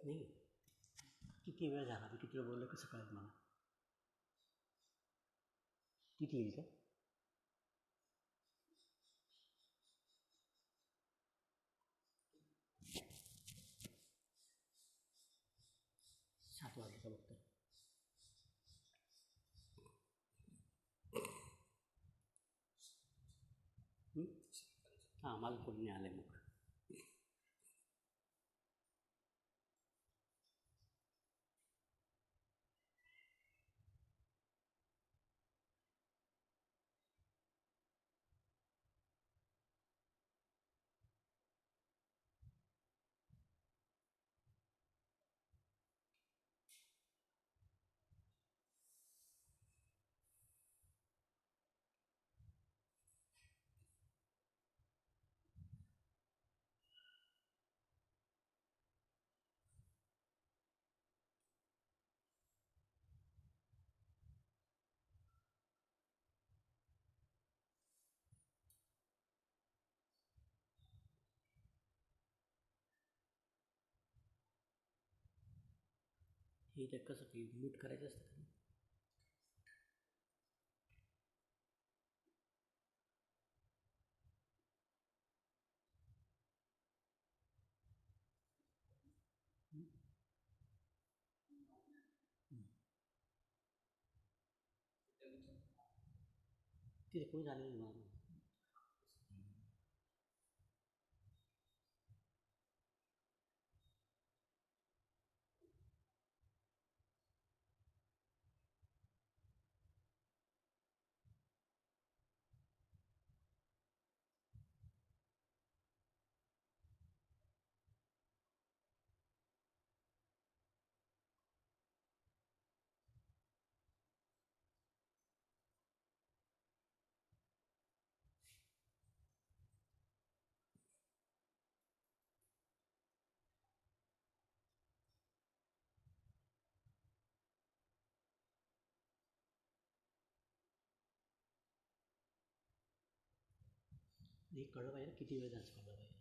नाही किती वेळ झाला मी किती वेळ बोललो कसं कळेल मला किती येईल का 7 वाजले का बघतो हां मला कोणी नाही आलं आहे मग हे ते कसं काही म्यूट करायचं असतं का तिथे कोणी झालेलं नाही मला हे कळलं पाहिजे किती वेळ जायचं कळलं पाहिजे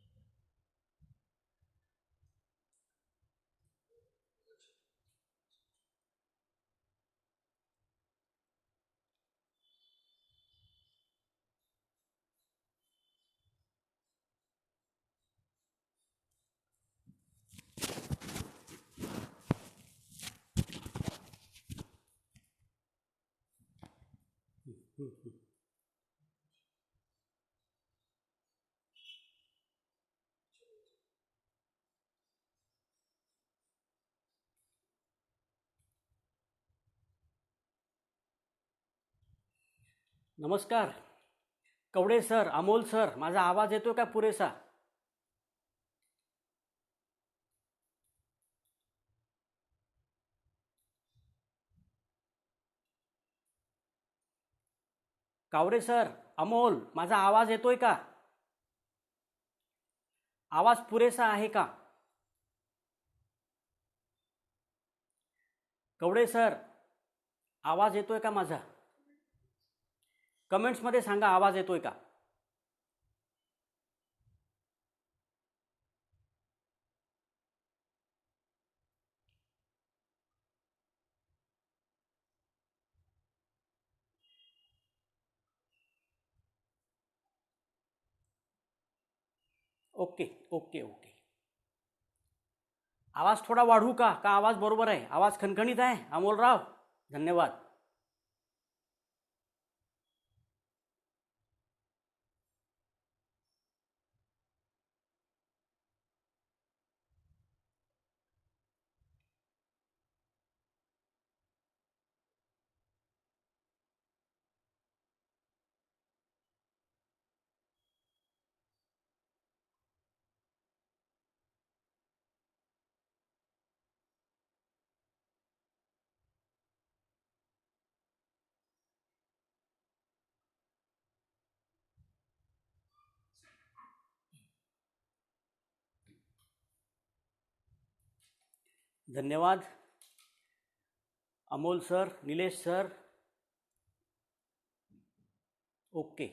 नमस्कार कवडे सर अमोल सर माझा आवाज येतो का पुरेसा कावडे सर अमोल माझा आवाज येतोय का आवाज पुरेसा आहे का कवडे सर आवाज येतोय का माझा कमेंट्समध्ये सांगा आवाज येतोय का ओके ओके ओके आवाज थोडा वाढवू का आवाज बरोबर आहे आवाज खणखणीत आहे अमोलराव धन्यवाद धन्यवाद Amol sir Nilesh sir okay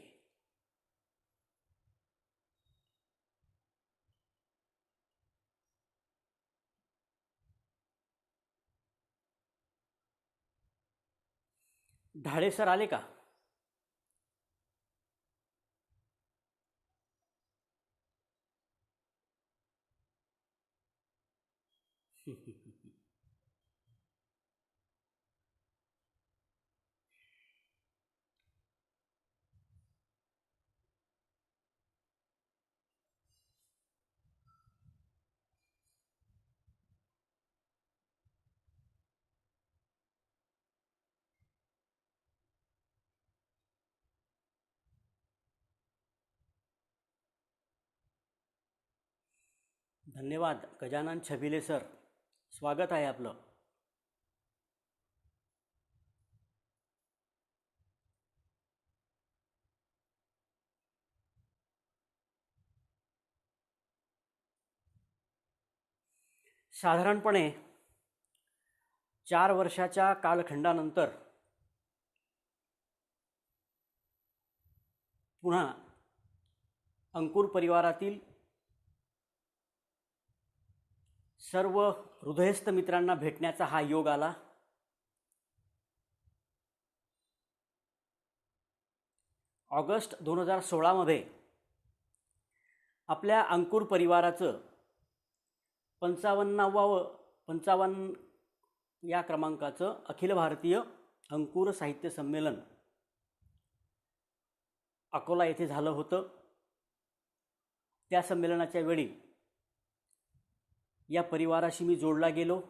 Dhale sir आले का? धन्यवाद गजानन छबिले सर, स्वागत आहे आपलं. साधारणपणे 4 वर्षाच्या कालखंडानंतर पुन्हा अंकुर परिवारातील सर्व हृदयस्थ मित्रांना भेटण्याचा हा योग आला. ऑगस्ट 2016 आपल्या अंकुर परिवाराचं 55 या क्रमांकाचं अखिल भारतीय अंकुर साहित्य संमेलन अकोला येथे झालं होतं. त्या संमेलनाच्या वेळी या परिवाराशी मी जोडला गेलो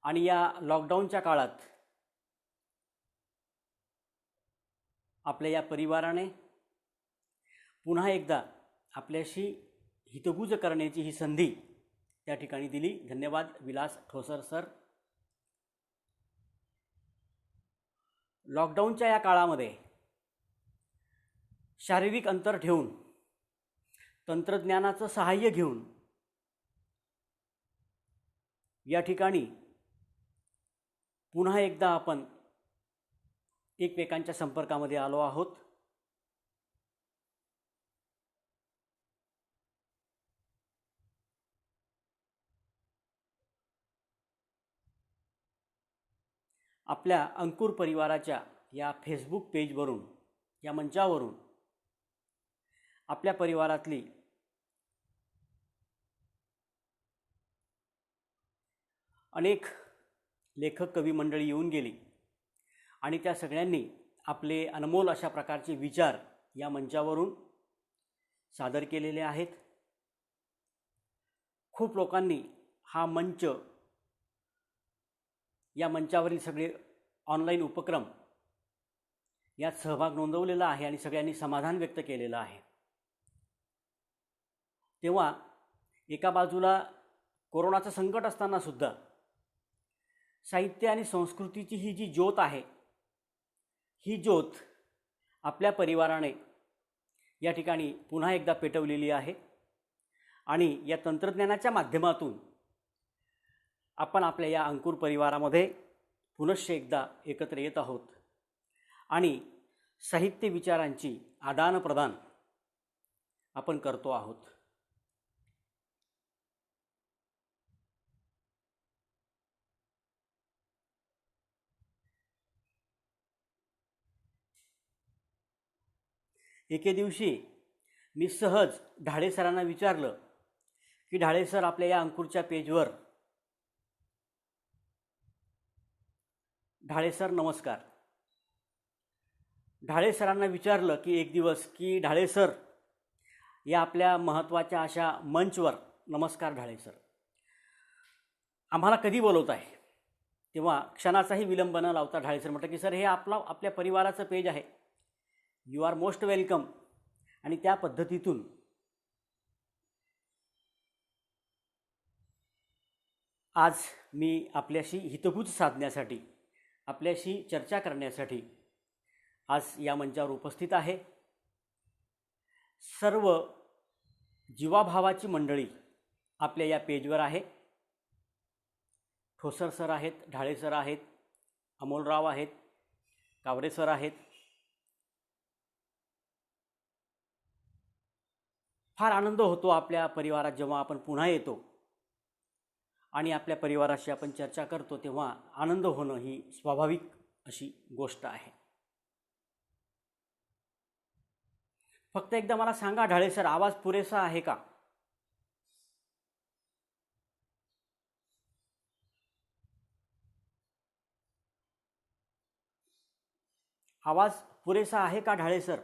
आणि या लॉकडाऊनच्या काळात आपल्या या परिवाराने पुन्हा एकदा आपल्याशी हितगुज करण्याची ही संधी त्या ठिकाणी दिली. धन्यवाद विलास ठोसर सर. लॉकडाऊनच्या या काळामध्ये शारीरिक अंतर ठेवून, तंत्रज्ञानाचं सहाय्य घेऊन या ठिकाणी पुन्हा एकदा आपण एकमेकांच्या संपर्कामध्ये आलो आहोत. आपल्या अंकुर परिवाराच्या या फेसबुक पेजवरून, या मंचावरून आपल्या परिवारातली अनेक लेखक कवी मंडळी येऊन गेली आणि त्या सगळ्यांनी आपले अनमोल अशा प्रकारचे विचार या मंचावरून सादर केलेले आहेत. खूप लोकांनी हा मंच, या मंचावरील सगळे ऑनलाईन उपक्रम यात सहभाग नोंदवलेला आहे आणि सगळ्यांनी समाधान व्यक्त केलेलं आहे. तेव्हा एका बाजूला कोरोनाचं संकट असताना सुद्धा साहित्य आणि संस्कृतीची ही जी ज्योत आहे, ही ज्योत आपल्या परिवाराने या ठिकाणी पुन्हा एकदा पेटवलेली आहे आणि या तंत्रज्ञानाच्या माध्यमातून आपण आपल्या या अंकुर परिवारामध्ये पुनश्च एकदा एकत्र येत आहोत आणि साहित्य विचारांची आदानप्रदान आपण करतो आहोत. एके दिवशी मी सहज ढाळे सरांना विचारलं की ढाळे सर, आपल्या या अंकुरच्या पेजवर, ढाळे सर नमस्कार. ढाळे सरांना विचारलं की एक दिवस की ढाळे सर, या आपल्या महत्त्वाच्या अशा मंचवर, नमस्कार ढाळे सर, आम्हाला कधी बोलवत आहे? तेव्हा क्षणाचाही विलंब न लावता ढाळे सर म्हटलं की सर, हे आपल्या परिवाराचं पेज आहे, यू आर मोस्ट वेलकम. आणि त्या पद्धतीतून आज मी आपल्याशी हितगुज साधण्यासाठी, आपल्याशी चर्चा करण्यासाठी आज या मंचावर उपस्थित आहे. सर्व जीवाभावाची मंडळी आपल्या या पेजवर आहे. ठोसर सर आहेत, ढाळे सर आहेत, अमोलराव आहेत, कावरे सर आहेत. फार आनंद होतो आपल्या परिवारात जेव्हा आपण पुन्हा येतो आणि आपल्या परिवाराशी आपण चर्चा करतो तेव्हा आनंद होणं ही स्वाभाविक अशी गोष्ट आहे. फक्त एकदा मला सांगा ढाळे सर, आवाज पुरेसा आहे का? आवाज पुरेसा आहे का ढाळे सर?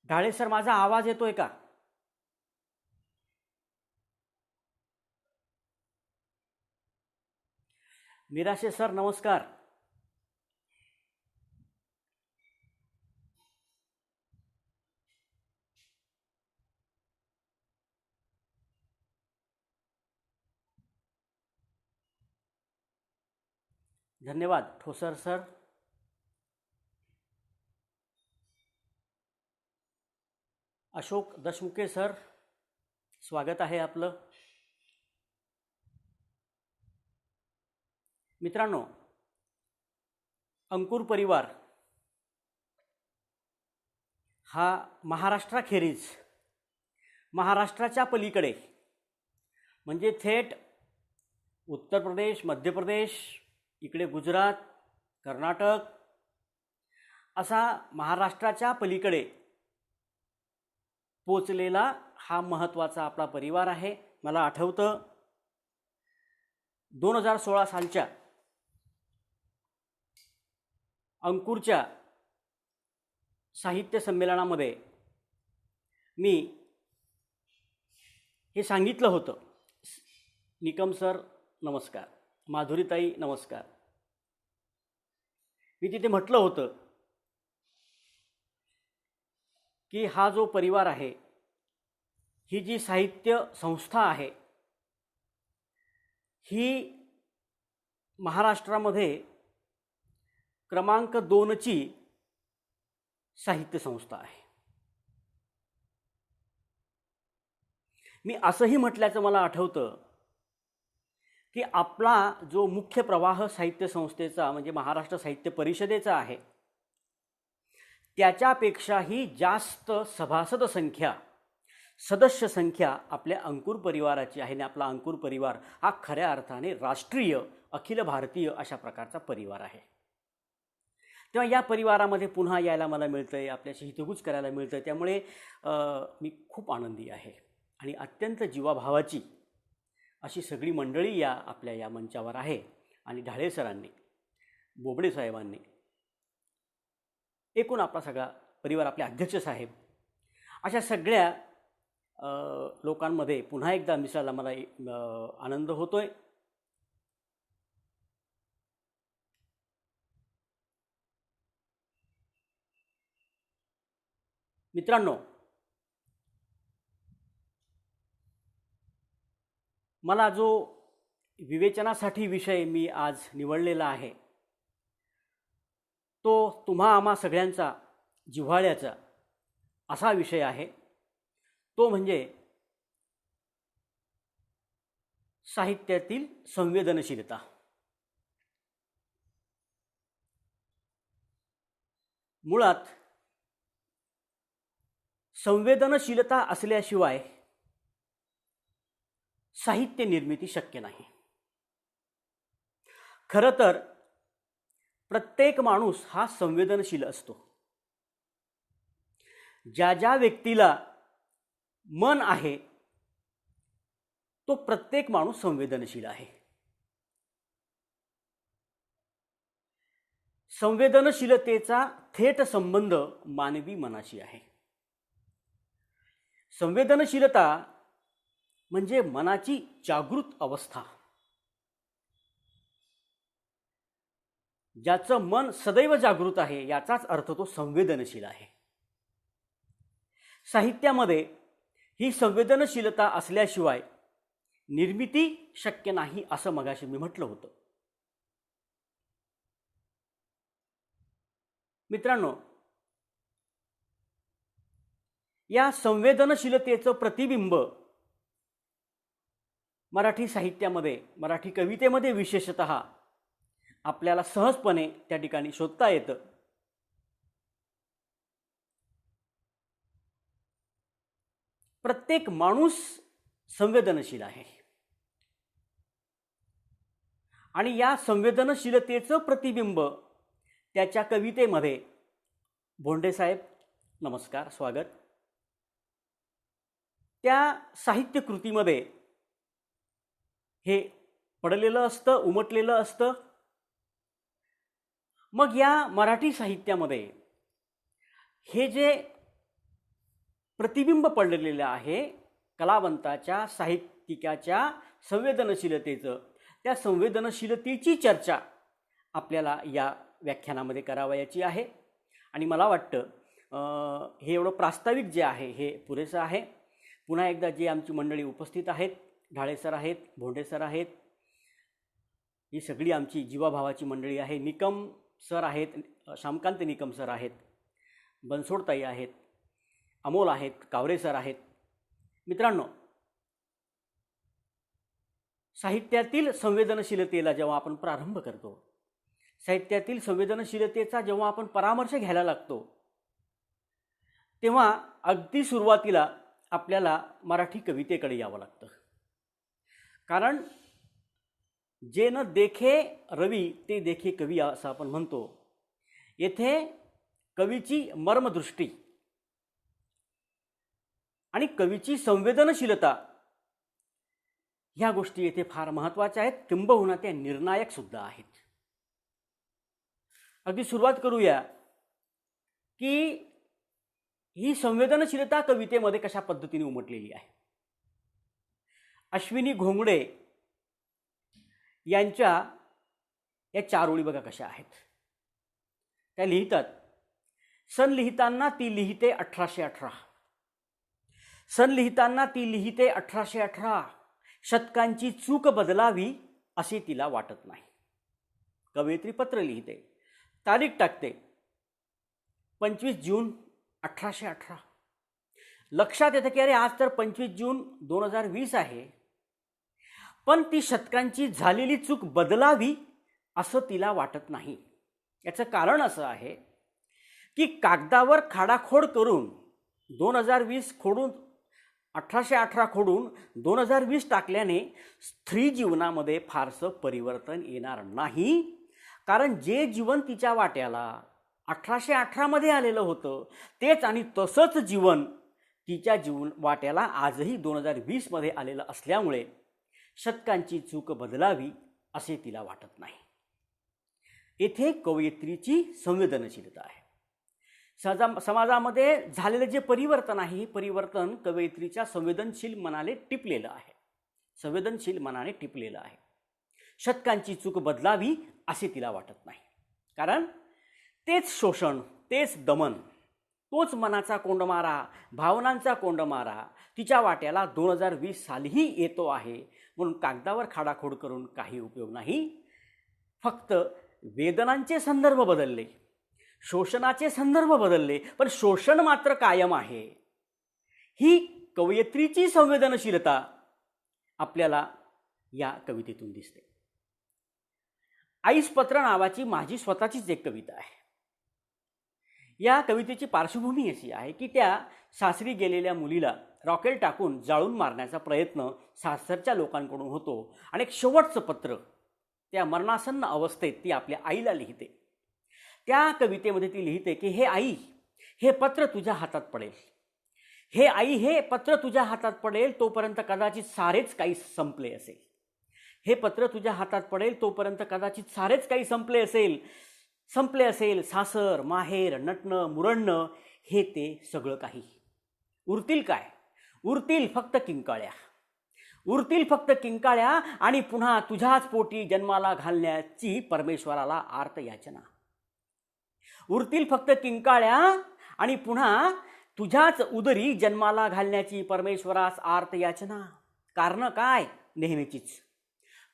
ढाळे सर, माझा आवाज येतोय का? निराशे सर नमस्कार. धन्यवाद ठोसर सर. अशोक दशमुखे सर, स्वागत आहे आपलं. मित्रांनो, अंकुर परिवार हा महाराष्ट्राखेरीज महाराष्ट्राच्या पलीकडे म्हणजे थेट उत्तर प्रदेश, मध्य प्रदेश, इकडे गुजरात, कर्नाटक असा महाराष्ट्राच्या पलीकडे पोचलेला हा महत्त्वाचा आपला परिवार आहे. मला आठवतं 2016 सालच्या अंकुरच्या साहित्य संमेलनामध्ये मी हे सांगितलं होतं. निकम सर नमस्कार, माधुरीताई नमस्कार. मी तिथे म्हटलं होतं की हा जो परिवार आहे, ही जी साहित्य संस्था आहे, ही महाराष्ट्रामध्ये क्रमांक 2ची साहित्य संस्था आहे. मी असंही म्हटल्याचं मला आठवतं की आपला जो मुख्य प्रवाह साहित्य संस्थेचा म्हणजे महाराष्ट्र साहित्य परिषदेचा आहे, त्याच्यापेक्षाही जास्त सभासद संख्या, सदस्य संख्या आपल्या अंकुर परिवाराची आहे. आणि आपला अंकुर परिवार हा खऱ्या अर्थाने राष्ट्रीय, अखिल भारतीय अशा प्रकारचा परिवार आहे. तेव्हा या परिवारामध्ये पुन्हा यायला मला मिळतं आहे, आपल्याशी हितगुज करायला मिळतं आहे. त्यामुळे मी खूप आनंदी आहे. आणि अत्यंत जीवाभावाची अशी सगळी मंडळी आपल्या या मंचावर आहे. आणि ढाळे सरांनी, बोबडे साहेबांनी, एकूण आपला सगळा परिवार, आपले अध्यक्ष साहेब, अशा सगळ्या लोकांमध्ये पुन्हा एकदा मिसळायला मला आनंद होतोय. मित्रांनो, मला जो विवेचनासाठी विषय मी आज निवडलेला आहे तो तुम्हा आम्हा सगळ्यांचा जिव्हाळ्याचा असा विषय आहे. तो म्हणजे साहित्यातील संवेदनशीलता. मुळात संवेदनशीलता असल्याशिवाय साहित्य निर्मिती शक्य नाही. खरं तर प्रत्येक माणूस हा संवेदनशील असतो. ज्या ज्या व्यक्तीला मन आहे तो प्रत्येक माणूस संवेदनशील आहे. संवेदनशीलतेचा थेट संबंध मानवी मनाशी आहे. संवेदनशीलता म्हणजे मनाची जागृत अवस्था. ज्याचं मन सदैव जागृत आहे याचाच अर्थ तो संवेदनशील आहे. साहित्यामध्ये ही संवेदनशीलता असल्याशिवाय निर्मिती शक्य नाही असं मगाशी मी म्हटलं होतं. मित्रांनो, या संवेदनशीलतेचं प्रतिबिंब मराठी साहित्यामध्ये, मराठी कवितेमध्ये विशेषतः आपल्याला सहजपणे त्या ठिकाणी शोधता येतं. प्रत्येक माणूस संवेदनशील आहे आणि या संवेदनशीलतेचं प्रतिबिंब त्याच्या कवितेमध्ये, भोंडे साहेब नमस्कार, स्वागत, त्या साहित्य कृतीमध्ये हे पडलेलं असतं, उमटलेलं असतं. मग या मराठी साहित्यामध्ये हे जे प्रतिबिंब पडलेलं आहे कलावंताच्या, साहित्यिकाच्या संवेदनशीलतेचं, त्या संवेदनशीलतेची चर्चा आपल्याला या व्याख्यानामध्ये करावयाची आहे. आणि मला वाटतं हे एवढं प्रास्ताविक जे आहे हे पुरेसं आहे. पुन्हा एकदा जे आमची मंडळी उपस्थित आहेत, ढाळे सर आहेत, भोंडे सर आहेत, ही सगळी आमची जीवाभावाची मंडळी आहे. निकम सर आहेत, श्यामकांत निकम सर आहेत, बनसोडताई आहेत, अमोल आहेत, कावरे सर आहेत. मित्रांनो, साहित्यातील संवेदनशीलतेला जेव्हा आपण प्रारंभ करतो, साहित्यातील संवेदनशीलतेचा जेव्हा आपण परामर्श घ्यायला लागतो, तेव्हा अगदी सुरुवातीला आपल्याला मराठी कवितेकडे यावं लागतं. कारण जे न देखे रवी ते देखे कवी असं आपण म्हणतो. येथे कवीची मर्मदृष्टी आणि कवीची संवेदनशीलता ह्या गोष्टी येथे फार महत्त्वाच्या आहेत, किंबहुना त्या निर्णायक सुद्धा आहेत. अगदी सुरुवात करूया की ही संवेदनशीलता कवितेमध्ये कशा पद्धतीने उमटलेली आहे. अश्विनी घोंगडे यांच्या या 4 ओळी बघा कशा आहेत. त्या लिहितात, सन लिहिताना ती लिहिते 1818, सन लिहिताना ती लिहिते 1818, शतकांची चूक बदलावी असे तिला वाटत नाही. कवयित्री पत्र लिहिते, तारीख टाकते 25 जून 1818. लक्षात येतं की अरे आज तर 25 जून 2020 आहे, पण ती शतकांची झालेली चूक बदलावी असं तिला वाटत नाही. याचं कारण असं आहे की कागदावर खाडाखोड करून 2020 खोडून 1818 खोडून 2020 टाकल्याने स्त्री जीवनामध्ये फारसं परिवर्तन येणार नाही. कारण जे जीवन तिच्या वाट्याला 1818 मध्ये आलेलं होतं तेच आणि तसंच जीवन तिच्या वाट्याला आजही 2020 मध्ये आलेलं असल्यामुळे शतकांची चूक बदलावी असे तिला वाटत नाही. येथे कवयित्रीची संवेदनशीलता आहे. समाजामध्ये झालेलं जे परिवर्तन आहे, हे परिवर्तन कवयित्रीच्या संवेदनशील मनाने टिपलेलं आहे, संवेदनशील मनाने टिपलेलं आहे. शतकांची चूक बदलावी असे तिला वाटत नाही. कारण तेच शोषण, तेच दमन, तोच मनाचा कोंडमारा, भावनांचा कोंडमारा तिच्या वाट्याला 2020 सालीही येतो आहे. म्हणून कागदावर खाडाखोड करून काही उपयोग नाही. फक्त वेदनांचे संदर्भ बदलले, शोषणाचे संदर्भ बदलले, पण शोषण मात्र कायम आहे. ही कवयित्रीची संवेदनशीलता आपल्याला या कवितेतून दिसते. आईस पत्र नावाची माझी स्वतःचीच एक कविता आहे. या कवितेची पार्श्वभूमी अशी आहे की त्या सासरी गेलेल्या मुलीला रॉकेल टाकून जाळून मारण्याचा प्रयत्न सासरच्या लोकांकडून होतो आणि एक शेवटचं पत्र त्या मरणासन्न अवस्थेत ती आपल्या आईला लिहिते. त्या कवितेमध्ये ती लिहिते की हे आई, हे पत्र तुझ्या हातात पडेल, हे आई, हे पत्र तुझ्या हातात पडेल तोपर्यंत कदाचित सारेच काही संपले असेल, हे पत्र तुझ्या हातात पडेल तोपर्यंत कदाचित सारेच काही संपले असेल. सासर, माहेर, नटणं, मुरडणं हे ते सगळं काही. उरतील काय? उरतील फक्त किंकाळ्या, उरतील फक्त किंकाळ्या आणि पुन्हा तुझ्याच पोटी जन्माला घालण्याची परमेश्वराला आर्त याचना. उरतील फक्त किंकाळ्या आणि पुन्हा तुझ्याच उदरी जन्माला घालण्याची परमेश्वरास आर्त याचना. कारण काय? नेहमीचीच.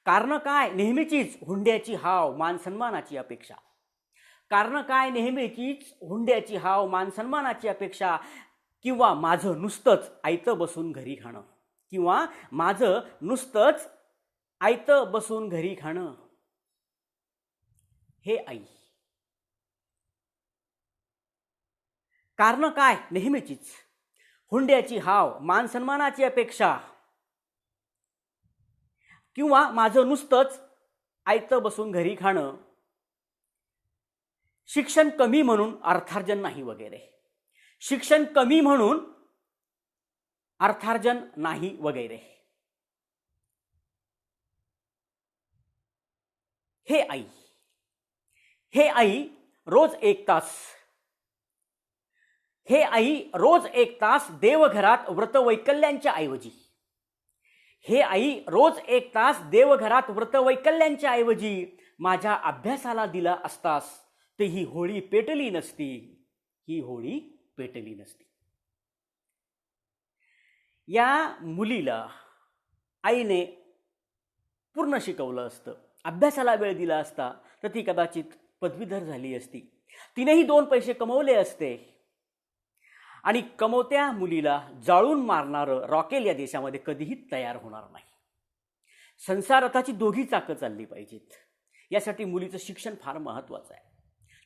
कारण काय? नेहमीचीच हुंड्याची हाव, मान सन्मानाची अपेक्षा. कारण काय? नेहमीचीच हुंड्याची हाव, मान सन्मानाची अपेक्षा. किंवा माझं नुसतंच आयतं बसून घरी खाणं, किंवा माझं नुसतंच आयतं बसून घरी खाणं. हे आई. कारण काय? नेहमीचीच हुंड्याची हाव, मान सन्मानाची अपेक्षा, किंवा माझं नुसतंच आयतं बसून घरी खाणं, शिक्षण कमी म्हणून अर्थार्जन नाही वगैरे, शिक्षण कमी म्हणून अर्थार्जन नाही वगैरे. हे आई, हे आई रोज 1 तास, हे आई रोज 1 तास देवघरात व्रतवैकल्यांच्या ऐवजी, हे आई रोज 1 तास देवघरात व्रतवैकल्यांच्या ऐवजी माझ्या अभ्यासाला दिला असतास तर ही होळी पेटली नसती, ही होळी पेटली नसती. या मुलीला आईने पूर्ण शिकवलं असतं, अभ्यासाला वेळ दिला असता तर ती कदाचित पदवीधर झाली असती, तिनेही 2 पैसे कमवले असते. आणि कमवत्या मुलीला जाळून मारणारं रॉकेल या देशामध्ये कधीही तयार होणार नाही. संसारथाची दोघी चाकं चालली पाहिजेत, यासाठी मुलीचं शिक्षण फार महत्त्वाचं आहे.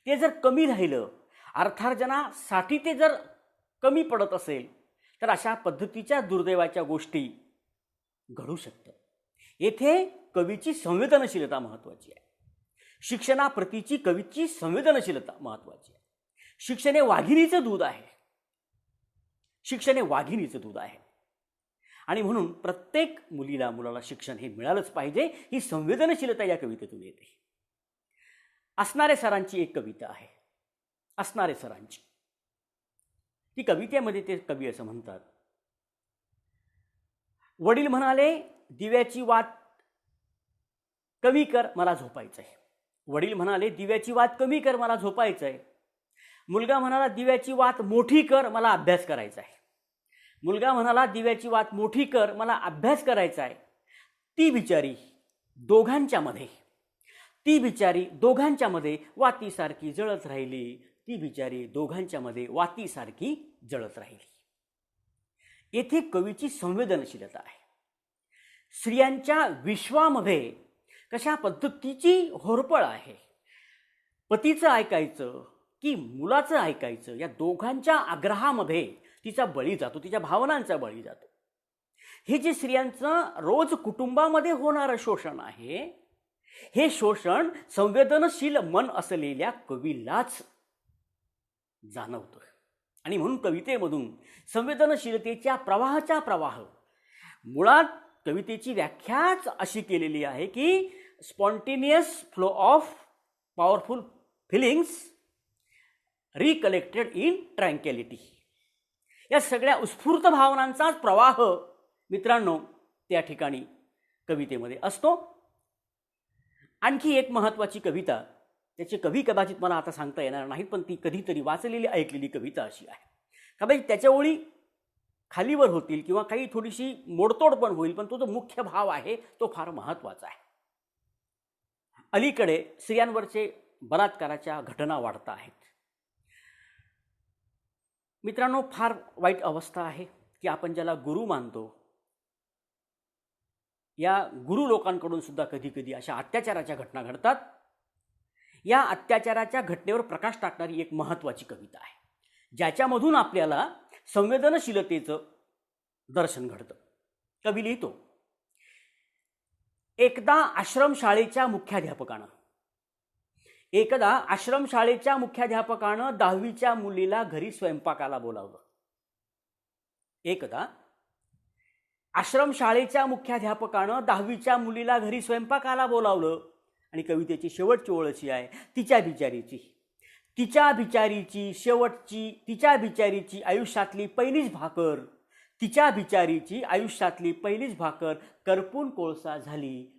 ते जर कमी राहिलं, अर्थार्जनासाठी ते जर कमी पडत असेल तर अशा पद्धतीच्या दुर्दैवाच्या गोष्टी घडू शकतात. येथे कवीची संवेदनशीलता महत्त्वाची आहे. शिक्षणाप्रतीची कवीची संवेदनशीलता महत्त्वाची आहे. शिक्षण हे वाघिणीचं दूध आहे, शिक्षण हे वाघिणीचं दूध आहे. आणि म्हणून प्रत्येक मुलाला शिक्षण हे मिळालंच पाहिजे. ही संवेदनशीलता या कवितेतून येते. असणारे सरांची एक कविता आहे, असणारे सरांची. ती कवितेमध्ये ते कवी असं म्हणतात, वडील म्हणाले दिव्याची वात कमी कर मला झोपायचंय. वडील म्हणाले दिव्याची वात कमी कर मला झोपायचंय. मुलगा म्हणाला दिव्याची वात मोठी कर मला अभ्यास करायचा आहे. मुलगा म्हणाला दिव्याची वात मोठी कर मला अभ्यास करायचा आहे. ती बिचारी दोघांच्या मध्ये वातीसारखी जळत राहिली. ती बिचारी दोघांच्या मध्ये वातीसारखी जळत राहिली. येथे कवीची संवेदनशीलता आहे. स्त्रियांच्या विश्वामध्ये कशा पद्धतीची होरपळ आहे. पतीचं ऐकायचं की मुलाचं ऐकायचं, या दोघांच्या आग्रहामध्ये तिचा बळी जातो, तिच्या भावनांचा बळी जातो. हे जे स्त्रियांचं रोज कुटुंबामध्ये होणारं शोषण आहे, हे शोषण संवेदनशील मन असलेल्या कवीलाच जाणवतं. आणि म्हणून कवितेमधून संवेदनशीलतेच्या प्रवाह, मुळात कवितेची व्याख्याच अशी केलेली आहे की spontaneous flow of powerful feelings recollected in tranquillity. या सगळ्या उत्स्फूर्त भावनांचाच प्रवाह मित्रांनो त्या ठिकाणी कवितेमध्ये असतो. आणखी एक महत्त्वाची कविता, त्याचे कवी कदाचित मला आता सांगता येणार नाहीत, पण ती कधीतरी वाचलेली ऐकलेली कविता अशी आहे. कदाचित त्याच्या ओळी खालीवर होतील किंवा काही थोडीशी मोडतोड पण होईल, पण तो जो मुख्य भाव आहे तो फार महत्त्वाचा आहे. अलीकडे स्त्रियांवरचे बलात्काराच्या घटना वाढत आहेत. मित्रांनो, फार वाईट अवस्था आहे की आपण ज्याला गुरु मानतो, या गुरु लोकांकडून सुद्धा कधी कधी अशा अत्याचाराच्या घटना घडतात. या अत्याचाराच्या घटनेवर प्रकाश टाकणारी एक महत्त्वाची कविता आहे, ज्याच्यामधून आपल्याला संवेदनशीलतेचं दर्शन घडतं. कवी लिहितो, एकदा आश्रमशाळेच्या मुख्याध्यापकानं 10वीच्या मुलीला घरी स्वयंपाकाला बोलावलं. एकदा आश्रमशाळेच्या मुख्याध्यापकानं 10वीच्या मुलीला घरी स्वयंपाकाला बोलावलं. आणि कवितेची शेवटची ओळ अशी आहे, तिच्या बिचारीची आयुष्यातली पहिलीच भाकर करपून कोळसा झाली.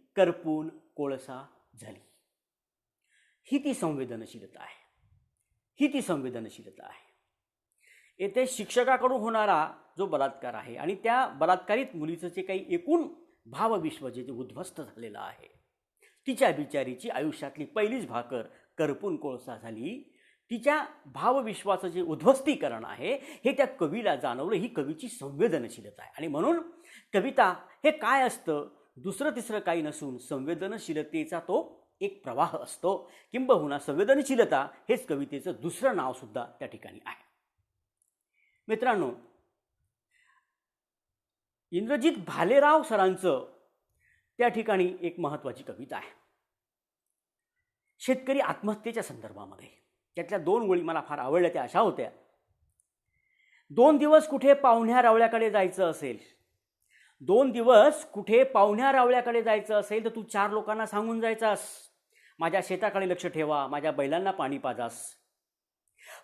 ही ती संवेदनशीलता आहे. येथे शिक्षकाकडून होणारा जो बलात्कार आहे आणि त्या बलात्कारित मुलीचं जे काही एकूण भावविश्व जे उद्ध्वस्त झालेलं आहे, तिच्या बिचारीची आयुष्यातली पहिलीच भाकर करपून कोळसा झाली, तिच्या भावविश्वाचं जे उद्ध्वस्तीकरण आहे हे त्या कवीला जाणवलं. ही कवीची संवेदनशीलता आहे. आणि म्हणून कविता हे काय असतं, दुसरं तिसरं काही नसून संवेदनशीलतेचा तो एक प्रवाह असतो, किंबहुना संवेदनशीलता हेच कवितेचं दुसरं नावसुद्धा त्या ठिकाणी आहे. मित्रांनो, इंद्रजित भालेराव सरांचं त्या ठिकाणी एक महत्त्वाची कविता आहे शेतकरी आत्महत्येच्या संदर्भामध्ये. त्यातल्या 2 ओळी मला फार आवडल्या. त्या अशा होत्या: 2 दिवस कुठे पाहुण्या रावळ्याकडे जायचं असेल, 2 दिवस कुठे पाहुण्या रावळ्याकडे जायचं असेल तर तू 4 लोकांना सांगून जायचास, माझ्या शेताकडे लक्ष ठेवा, माझ्या बैलांना पाणी पाजास.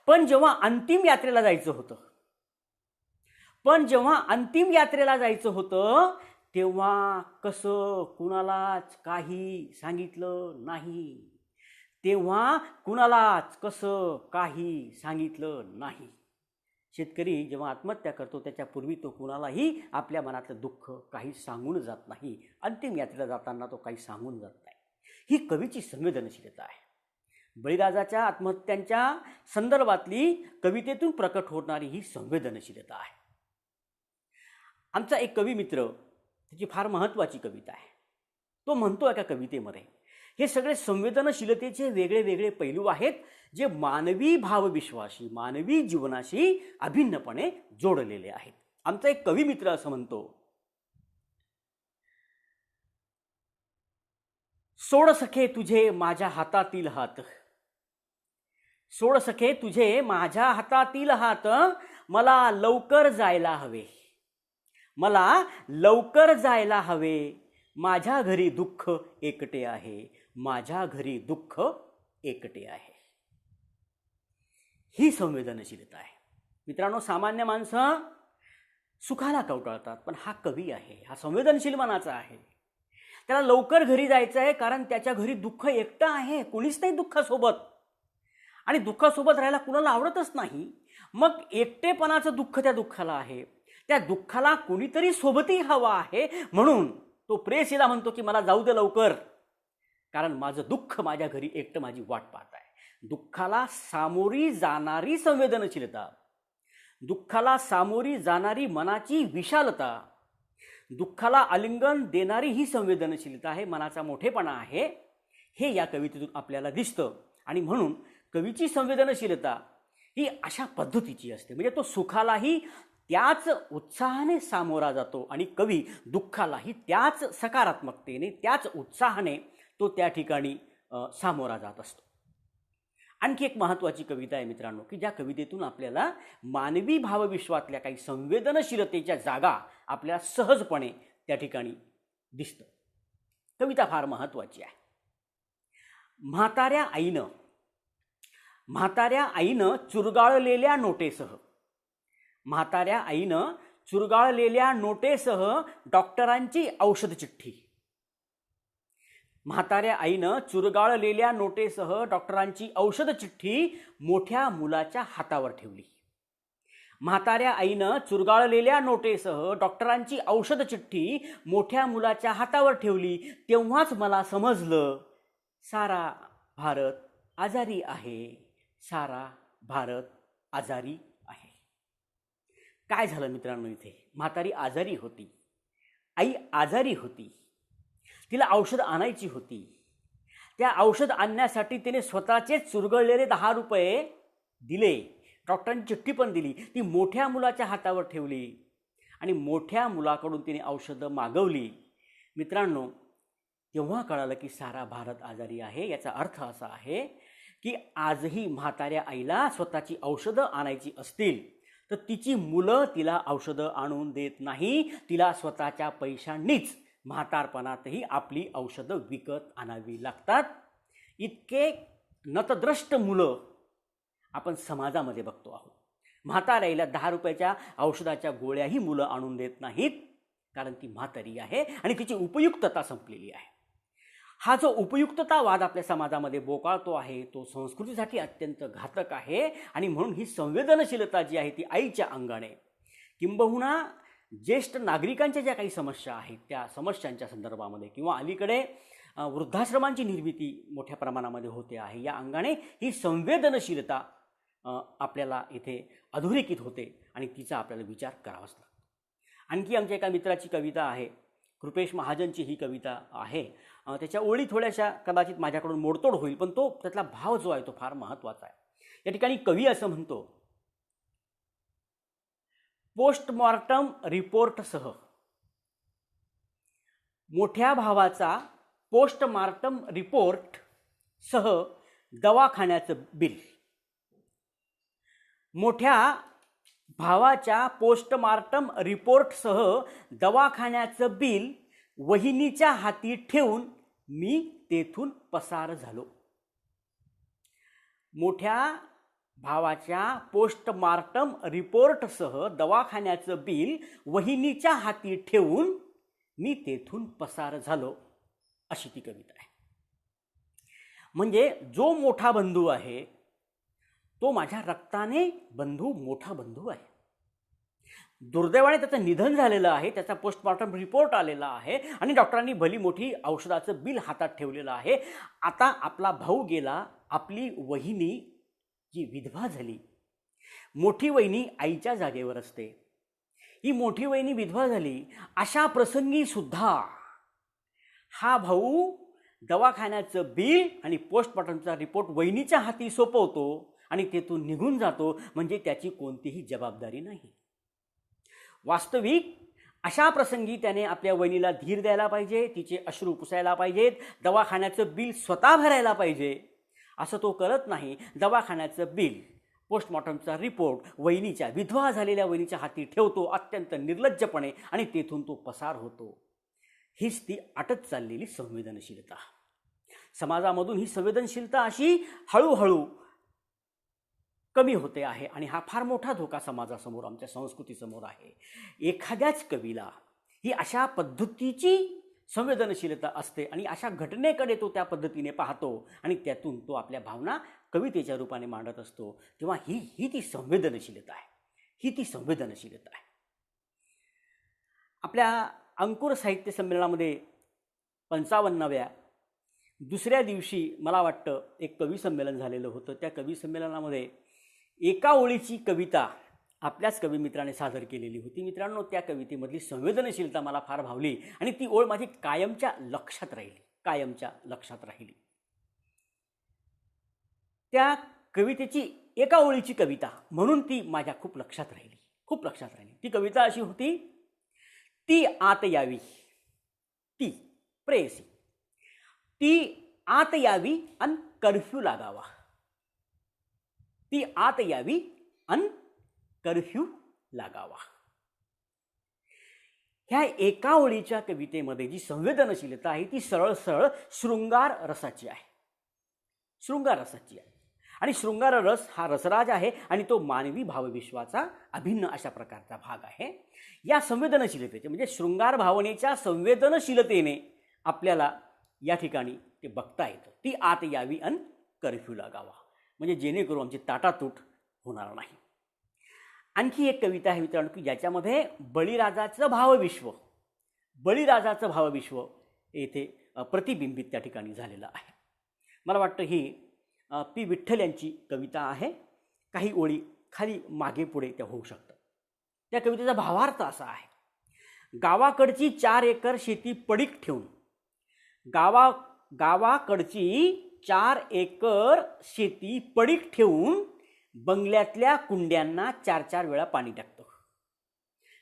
पण जेव्हा अंतिम यात्रेला जायचं होतं तेव्हा कसं कुणालाच काही सांगितलं नाही. शेतकरी जेव्हा आत्महत्या करतो त्याच्यापूर्वी तो कुणालाही आपल्या मनातलं दुःख काही सांगून जात नाही. अंतिम यात्रेला जाताना तो काही सांगून जात नाही. ही कवीची संवेदनशीलता आहे. बळीराजाच्या आत्महत्यांच्या संदर्भातली कवितेतून प्रकट होणारी ही संवेदनशीलता आहे. आमचा एक कवी मित्र, त्याची फार महत्त्वाची कविता आहे, तो म्हणतो एका कवितेमध्ये, हे सगळे संवेदनशीलतेचे वेगळे वेगळे पैलू आहेत जे मानवी भावविश्वाशी, मानवी जीवनाशी अभिन्नपणे जोडलेले आहेत. आमचा एक कवी मित्र असं म्हणतो, सोड सखे तुझे माझ्या हातातील हात, सोड सखे तुझे माझ्या हातातील हात, मला लवकर जायला हवे, मला लवकर जायला हवे, माझ्या घरी दुःख एकटे आहे, माझ्या घरी दुःख एकटे आहे. ही संवेदनशीलता आहे. मित्रांनो, सामान्य माणसं सुखाला कवटाळतात, पण हा कवी आहे, हा संवेदनशील मनाचा आहे. त्याला लवकर घरी जायचं आहे कारण त्याच्या घरी दुःख एकटं आहे, कोणीच नाही दुःखासोबत. आणि दुःखासोबत राहायला कुणाला आवडतच नाही. मग एकटेपणाचं दुःख त्या दुःखाला आहे, त्या दुःखाला कोणीतरी सोबतही हवा आहे. म्हणून तो प्रेयसीला म्हणतो की मला जाऊ दे लवकर, कारण माझं दुःख माझ्या घरी एकटं माझी वाट पाहत आहे. दुःखाला सामोरी जाणारी संवेदनशीलता, दुःखाला सामोरी जाणारी मनाची विशालता, दुःखाला आलिंगन देणारी ही संवेदनशीलता आहे, मनाचा मोठेपणा आहे, हे या कवितेतून आपल्याला दिसतं. आणि म्हणून कवीची संवेदनशीलता ही अशा पद्धतीची असते, म्हणजे तो सुखालाही त्याच उत्साहाने सामोरा जातो आणि कवी दुःखालाही त्याच सकारात्मकतेने, त्याच उत्साहाने तो त्या ठिकाणी सामोरा जात असतो. आणखी एक महत्त्वाची कविता आहे मित्रांनो, की ज्या कवितेतून आपल्याला मानवी भावविश्वातल्या काही संवेदनशीलतेच्या जागा आपल्या सहजपणे त्या ठिकाणी दिसतं. कविता फार महत्त्वाची आहे. म्हाताऱ्या आईनं चुरगाळलेल्या नोटेसह, म्हाताऱ्या आईनं चुरगाळलेल्या नोटेसह डॉक्टरांची औषध चिठ्ठी, म्हाताऱ्या आईनं चुरगाळलेल्या नोटेसह डॉक्टरांची औषध चिठ्ठी मोठ्या मुलाच्या हातावर ठेवली. म्हाताऱ्या आईनं चुरगाळलेल्या नोटेसह डॉक्टरांची औषध चिठ्ठी मोठ्या मुलाच्या हातावर ठेवली. तेव्हाच मला समजलं सारा भारत आजारी आहे, सारा भारत आजारी आहे. काय झालं मित्रांनो, इथे म्हातारी आजारी होती, आई आजारी होती, तिला औषध आणायची होती. त्या औषध आणण्यासाठी तिने स्वतःचे चुरगळलेले 10 रुपये दिले, डॉक्टरांची चिठ्ठी पण दिली, ती मोठ्या मुलाच्या हातावर ठेवली आणि मोठ्या मुलाकडून तिने औषधं मागवली. मित्रांनो, तेव्हा कळालं की सारा भारत आजारी आहे. याचा अर्थ असा आहे की आजही म्हाताऱ्या आईला स्वतःची औषधं आणायची असतील तर तिची मुलं तिला औषधं आणून देत नाही, तिला स्वतःच्या पैशांनीच म्हातारपणातही आपली औषधं विकत आणावी लागतात. इतके नतद्रष्ट मुलं आपण समाजामध्ये बघतो आहोत. म्हाताऱ्याला 10 रुपयाच्या औषधाच्या गोळ्याही मुलं आणून देत नाहीत, कारण ती म्हातारी आहे आणि तिची उपयुक्तता संपलेली आहे. हा जो उपयुक्ततावाद आपल्या समाजामध्ये बोकाळतो आहे तो संस्कृतीसाठी अत्यंत घातक आहे. आणि म्हणून ही संवेदनशीलता जी आहे ती आईच्या अंगाने, किंबहुना ज्येष्ठ नागरिकांच्या ज्या काही समस्या आहेत त्या समस्यांच्या संदर्भामध्ये, किंवा अलीकडे वृद्धाश्रमांची निर्मिती मोठ्या प्रमाणामध्ये होते आहे, या अंगाने ही संवेदनशीलता आपल्याला इथे अधोरेखित होते आणि तिचा आपल्याला विचार करावाच लागतो. आणखी आमच्या एका मित्राची कविता आहे, कृपेश महाजनची ही कविता आहे. त्याच्या ओळी थोड्याशा कदाचित माझ्याकडून मोडतोड होईल, पण तो त्यातला भाव जो आहे तो फार महत्त्वाचा आहे. या ठिकाणी कवी असं म्हणतो, पोस्टमॉर्टम रिपोर्टसह मोठ्या भावाचा पोस्टमॉर्टम रिपोर्ट सह दवाखान्याचं बिल. मोठ्या भावाच्या पोस्टमॉर्टम रिपोर्टसह दवाखान्याचं बिल वहिनीच्या हाती ठेवून मी तेथून पसार झालो. मोठ्या भावाच्या पोस्टमॉर्टम रिपोर्टसह दवाखान्याचं बिल वहिनीच्या हाती ठेवून मी तेथून पसार झालो, अशी ती कविता आहे. म्हणजे जो मोठा बंधू आहे तो माझ्या रक्ताने मोठा बंधू आहे. दुर्दैवाने त्याचं निधन झालेलं आहे, त्याचा पोस्टमॉर्टम रिपोर्ट आलेला आहे आणि डॉक्टरांनी भली मोठी औषधाचं बिल हातात ठेवलेलं आहे. आता आपला भाऊ गेला, आपली वहिनी जी विधवा झाली. मोठी वहिनी आईच्या जागेवर असते. ही मोठी वहिनी विधवा झाली, अशा प्रसंगी सुद्धा हा भाऊ दवाखान्याचं बिल आणि पोस्टमॉर्टमचा रिपोर्ट वहिनीच्या हाती सोपवतो आणि तेथून निघून जातो. म्हणजे त्याची कोणतीही जबाबदारी नाही. वास्तविक अशा प्रसंगी त्याने आपल्या वहिनीला धीर द्यायला पाहिजे, तिचे अश्रू पुसायला पाहिजेत, दवाखान्याचं बिल स्वतः भरायला पाहिजे. असं तो करत नाही. दवाखान्याचं बिल, पोस्टमॉर्टमचा रिपोर्ट वहिनीच्या, विधवा झालेल्या वहिनीच्या हाती ठेवतो अत्यंत निर्लज्जपणे आणि तेथून तो पसार होतो. हीच ती आटत चाललेली संवेदनशीलता. समाजामधून ही संवेदनशीलता अशी हळूहळू कमी होते आहे आणि हा फार मोठा धोका समाजासमोर, आमच्या संस्कृतीसमोर आहे. एखाद्याच कवीला ही अशा पद्धतीची संवेदनशीलता असते आणि अशा घटनेकडे तो त्या पद्धतीने पाहतो आणि त्यातून तो आपल्या भावना कवितेच्या रूपाने मांडत असतो. तेव्हा ही ती संवेदनशीलता आहे. ही ती संवेदनशीलता आहे. आपल्या अंकुर साहित्य संमेलनामध्ये 55व्या दुसऱ्या दिवशी मला वाटतं एक कवी संमेलन झालेलं होतं. त्या कवी संमेलनामध्ये एका ओळीची कविता आपल्याच कवी मित्राने सादर केलेली होती. मित्रांनो, त्या कवितेमधली संवेदनशीलता मला फार भावली आणि ती ओळ माझी कायमच्या लक्षात राहिली. त्या कवितेची एका ओळीची कविता म्हणून ती माझ्या खूप लक्षात राहिली. ती कविता अशी होती, ती आत यावी, ती प्रेयसी, ती आत यावी अन कर्फ्यू लागावा. ती आत यावी अन कर्फ्यू लागावा. ह्या एका ओळीच्या कवितेमध्ये जी संवेदनशीलता आहे ती सरळ शृंगार रसाची आहे. आणि शृंगार रस हा रसराज आहे आणि तो मानवी भावविश्वाचा अभिन्न अशा प्रकारचा भाग आहे. या संवेदनशीलतेचे म्हणजे शृंगार भावनेच्या संवेदनशीलतेने आपल्याला या ठिकाणी ते बघता येतं. ती आत यावी अन कर्फ्यू लागावा, म्हणजे जेणेकरून आमची ताटातूट होणार नाही. आणखी एक कविता आहे मित्रांनो की ज्याच्यामध्ये बळीराजाचं भावविश्व येथे प्रतिबिंबित त्या ठिकाणी झालेलं आहे. मला वाटतं ही पी विठ्ठल यांची कविता आहे. काही ओळी खाली मागे पुढे त्या होऊ शकतात. त्या कवितेचा भावार्थ असा आहे, गावाकडची 4 एकर शेती पडीक ठेवून, गावाकडची 4 एकर शेती पडीक ठेवून बंगल्यातल्या कुंड्यांना 4-4 वेळा पाणी टाकतो.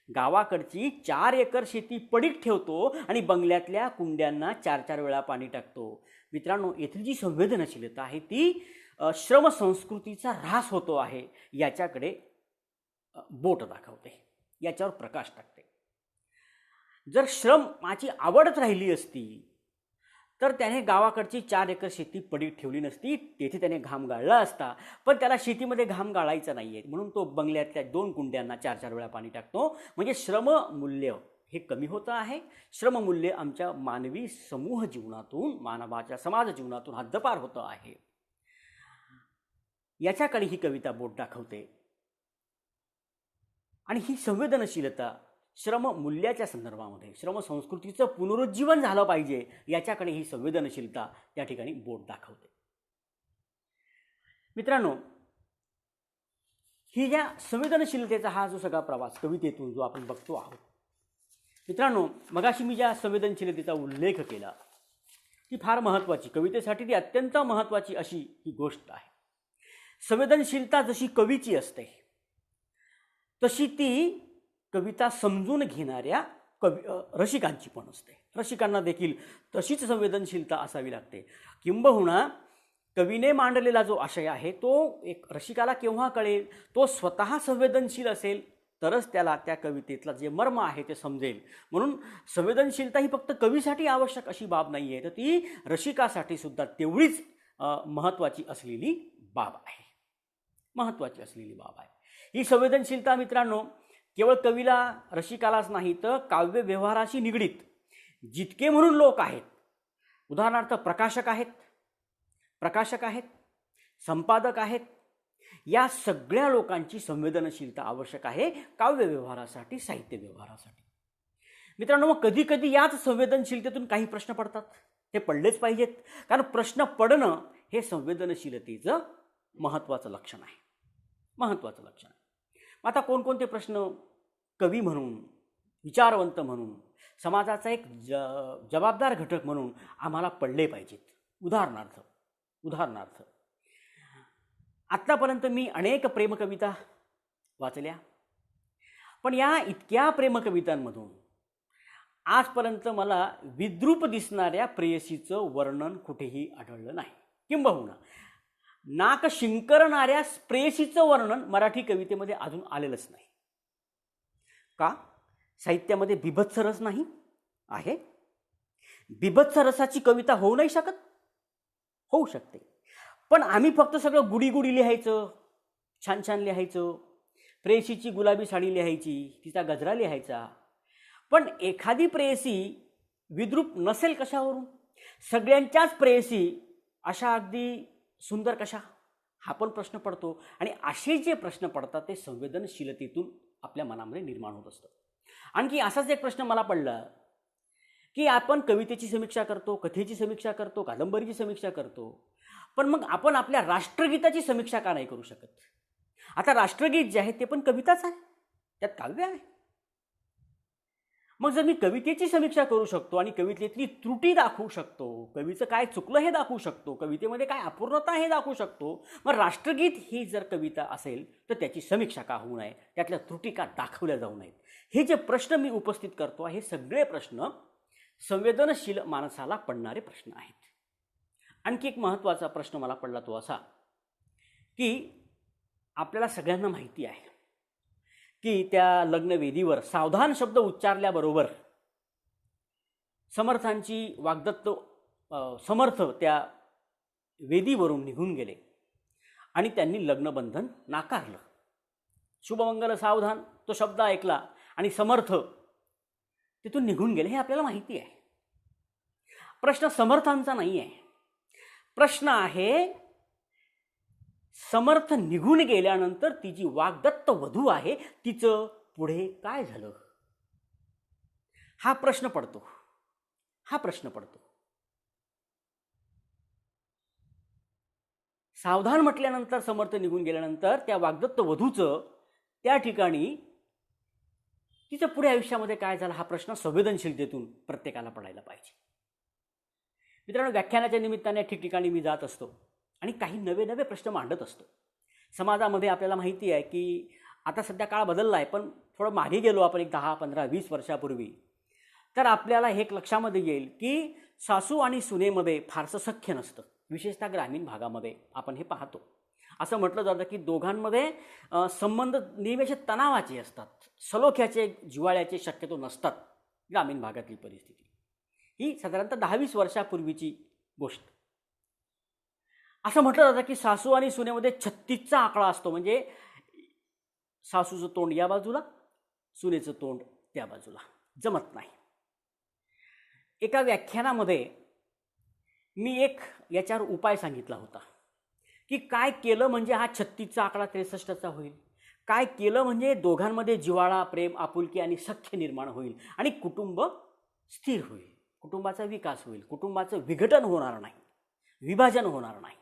गावाकडची 4 एकर शेती पडीक ठेवतो आणि बंगल्यातल्या कुंड्यांना 4-4 वेळा पाणी टाकतो. मित्रांनो, येथील जी संवेदनशीलता आहे ती श्रमसंस्कृतीचा ऱ्हास होतो आहे याच्याकडे बोट दाखवते, याच्यावर प्रकाश टाकते. जर श्रमाची आवडच राहिली असती तर त्याने गावाकडची 4 एकर शेती पडीक ठेवली नसती, तेथे त्याने घाम गाळला असता. पण त्याला शेतीमध्ये घाम गाळायचा नाही आहे म्हणून तो बंगल्यातल्या 2 कुंड्यांना 4-4 वेळा पाणी टाकतो. म्हणजे श्रममूल्य हे कमी होतं आहे. श्रममूल्य आमच्या मानवी समूह जीवनातून, मानवाच्या समाज जीवनातून हद्दपार होतं आहे. याच्याकडे ही कविता बोट दाखवते. आणि ही संवेदनशीलता श्रममूल्याच्या संदर्भामध्ये श्रमसंस्कृतीचं पुनरुज्जीवन झालं पाहिजे याच्याकडे ही संवेदनशीलता त्या ठिकाणी बोट दाखवते. मित्रांनो, ही ज्या संवेदनशीलतेचा हा जो सगळा प्रवास कवितेतून जो आपण बघतो आहोत, मित्रांनो, मगाशी मी ज्या संवेदनशीलतेचा उल्लेख केला ती फार महत्त्वाची, कवितेसाठी ती अत्यंत महत्त्वाची अशी ही गोष्ट आहे. संवेदनशीलता जशी कवीची असते तशी ती कविता समजून घेणाऱ्या रसिकांची पण असते. रसिकांना देखील तशीच संवेदनशीलता असावी लागते. किंबहुना कवीने मांडलेला जो आशय आहे तो एक रसिकाला केव्हा कळेल, तो स्वतः संवेदनशील असेल तरच त्याला त्या कवितेतला जे मर्म आहे ते समजेल. म्हणून संवेदनशीलता ही फक्त कवीसाठी आवश्यक अशी बाब नाही आहे, तर ती रसिकासाठी सुद्धा तेवढीच महत्त्वाची असलेली बाब आहे. महत्त्वाची असलेली बाब आहे ही संवेदनशीलता. मित्रांनो, केवळ कवीला रसिकालाच नाही तर काव्य व्यवहाराशी निगडीत जितके म्हणून लोक आहेत, उदाहरणार्थ प्रकाशक आहेत, संपादक आहेत, या सगळ्या लोकांची संवेदनशीलता आवश्यक आहे काव्य व्यवहारासाठी, साहित्य व्यवहारासाठी. मित्रांनो, मग कधी कधी याच संवेदनशीलतेतून काही प्रश्न पडतात. ते पडलेच पाहिजेत, कारण प्रश्न पडणं हे संवेदनशीलतेचं महत्त्वाचं लक्षण आहे. महत्त्वाचं लक्षण आहे. आता कोणकोणते प्रश्न कवी म्हणून, विचारवंत म्हणून, समाजाचा एक जबाबदार घटक म्हणून आम्हाला पडले पाहिजेत. उदाहरणार्थ आत्तापर्यंत मी अनेक प्रेमकविता वाचल्या, पण या इतक्या प्रेमकवितांमधून आजपर्यंत मला विद्रूप दिसणाऱ्या प्रेयसीचं वर्णन कुठेही आढळलं नाही. किंबहुना नाक शिंकरणाऱ्या प्रेयसीचं वर्णन मराठी कवितेमध्ये अजून आलेलंच नाही. का? साहित्यामध्ये बिभत्स रस नाही आहे. बिभत्स रसाची कविता होऊ नाही शकत? होऊ शकते, पण आम्ही फक्त सगळं गुडी लिहायचं, छान छान लिहायचं, प्रेयसीची गुलाबी साडी लिहायची, तिचा गजरा लिहायचा. पण एखादी प्रेयसी विद्रूप नसेल कशावरून? सगळ्यांच्याच प्रेयसी अशा अगदी सुंदर कशा? हा पण प्रश्न पडतो. आणि असे जे प्रश्न पडतात ते संवेदनशीलतेतून आपल्या मनामध्ये निर्माण होत असतं. आणखी असाच एक प्रश्न मला पडला की आपण कवितेची समीक्षा करतो, कथेची समीक्षा करतो, कादंबरीची समीक्षा करतो, पण मग आपण आपल्या राष्ट्रगीताची समीक्षा का नाही करू शकत? आता राष्ट्रगीत जे आहे ते पण कविताच आहे, त्यात काव्य आहे. मग जर मी कवितेची समीक्षा करू शकतो आणि कवितेतली त्रुटी दाखवू शकतो, कवीचं काय चुकलं हे दाखवू शकतो, कवितेमध्ये काय अपूर्णता हे दाखवू शकतो, मग राष्ट्रगीत ही जर कविता असेल तर त्याची समीक्षा का होऊ नये, त्यातल्या त्रुटी का दाखवल्या जाऊ नयेत? हे जे प्रश्न मी उपस्थित करतो हे सगळे प्रश्न संवेदनशील माणसाला पडणारे प्रश्न आहेत. आणखी एक महत्त्वाचा प्रश्न मला पडला तो असा की आपल्याला सगळ्यांना माहिती आहे की त्या लग्नवेदीवर सावधान शब्द उच्चारल्याबरोबर समर्थांची वाग्दत्त समर्थ त्या वेदीवरून निघून गेले आणि त्यांनी लग्नबंधन नाकारलं. शुभमंगल सावधान तो शब्द ऐकला आणि समर्थ तिथून निघून गेले, हे आपल्याला माहिती आहे. प्रश्न समर्थांचा नाही आहे, प्रश्न आहे समर्थ निघून गेल्यानंतर ती जी वाग्दत्त वधू आहे तिचं पुढे काय झालं, हा प्रश्न पडतो. सावधान म्हटल्यानंतर, समर्थ निघून गेल्यानंतर त्या वाग्दत्त वधूचं त्या ठिकाणी तिचं पुढे आयुष्यामध्ये काय झालं, हा प्रश्न संवेदनशीलतेतून प्रत्येकाला पडायला पाहिजे. मित्रांनो, व्याख्यानाच्या निमित्ताने ठिकठिकाणी मी जात असतो आणि काही नवे प्रश्न मांडत असतो. समाजामध्ये आपल्याला माहिती आहे की आता सध्या काळ बदलला आहे, पण थोडं मागे गेलो आपण एक 10, 15, 20 वर्षापूर्वी, तर आपल्याला हे एक येईल की सासू आणि सुनेमध्ये फारसं सख्य नसतं. विशेषतः ग्रामीण भागामध्ये आपण हे पाहतो. असं म्हटलं जातं की दोघांमध्ये संबंध नेहमी तणावाचे असतात, सलोख्याचे, जिव्हाळ्याचे शक्यतो नसतात. ग्रामीण भागातली परिस्थिती ही साधारणतः 10-20 वर्षापूर्वीची गोष्ट. असं म्हटलं जातं की सासू आणि सुनेमध्ये 36चा आकडा असतो, म्हणजे सासूचं तोंड या बाजूला, सुनेचं तोंड त्या बाजूला, जमत नाही. एका व्याख्यानामध्ये मी एक याच्यावर उपाय सांगितला होता की काय केलं म्हणजे हा 36चा आकडा 63चा होईल, काय केलं म्हणजे दोघांमध्ये जिव्हाळा, प्रेम, आपुलकी आणि सख्य निर्माण होईल आणि कुटुंब स्थिर होईल, कुटुंबाचा विकास होईल, कुटुंबाचं विघटन होणार नाही, विभाजन होणार नाही.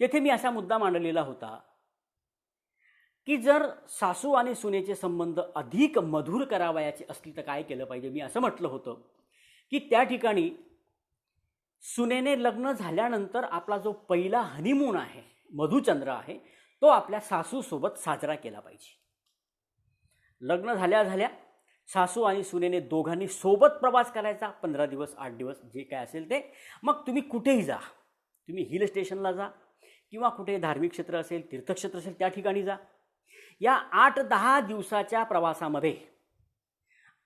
तेथे मी असा मुद्दा मांडलेला होता की जर सासू आणि सुनेचे संबंध अधिक मधुर करावयाचे असतील तर काय केलं पाहिजे. मी असं म्हटलं होतं की त्या ठिकाणी सुनेने लग्न झाल्यानंतर आपला जो पहिला हनीमून आहे, मधुचंद्र आहे, तो आपल्या सासूसोबत साजरा केला पाहिजे. लग्न झाल्या झाल्या सासू आणि सुनेने दोघांनी सोबत प्रवास करायचा, 15 दिवस 8 दिवस जे काय असेल ते. मग तुम्ही कुठेही जा, तुम्ही हिल स्टेशनला जा किंवा कुठे धार्मिक क्षेत्र असेल, तीर्थक्षेत्र असेल, त्या ठिकाणी जा. या 8-10 दिवसाच्या प्रवासामध्ये,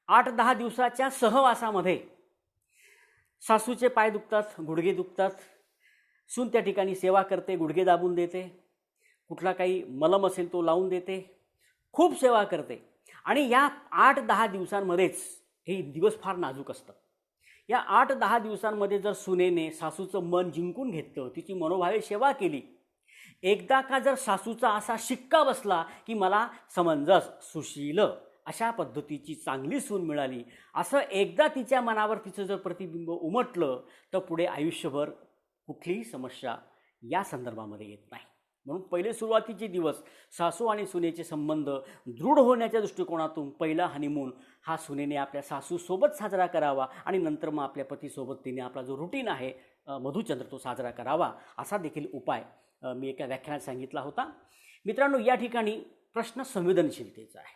8-10 दिवसाच्या सहवासामध्ये सासूचे पाय दुखतात, गुडघे दुखतात, सून त्या ठिकाणी सेवा करते, गुडघे दाबून देते, कुठला काही मलम असेल तो लावून देते, खूप सेवा करते. आणि या 8-10 दिवसांमध्येच हे दिवस फार नाजूक असतात. या 8-10 दिवसांमध्ये जर सुनेने सासूचं मन जिंकून घेतलं, तिची मनोभावे सेवा केली, एकदा का जर सासूचा असा शिक्का बसला की मला समंजस, सुशील अशा पद्धतीची चांगली सून मिळाली, असं एकदा तिच्या मनावर तिचं जर प्रतिबिंब उमटलं, तर पुढे आयुष्यभर कुठलीही समस्या या संदर्भामध्ये येत नाही. म्हणून पहिले सुरुवातीचे दिवस सासू आणि सुनेचे संबंध दृढ होण्याच्या दृष्टिकोनातून पहिला हनीमून हा सुनेने आपल्या सासूसोबत साजरा करावा आणि नंतर मग आपल्या पतीसोबत तिने आपला जो रुटीन आहे मधुचंद्र तो साजरा करावा, असा देखील उपाय मी एका व्याख्यानात सांगितला होता. मित्रांनो, या ठिकाणी प्रश्न संवेदनशीलतेचा आहे.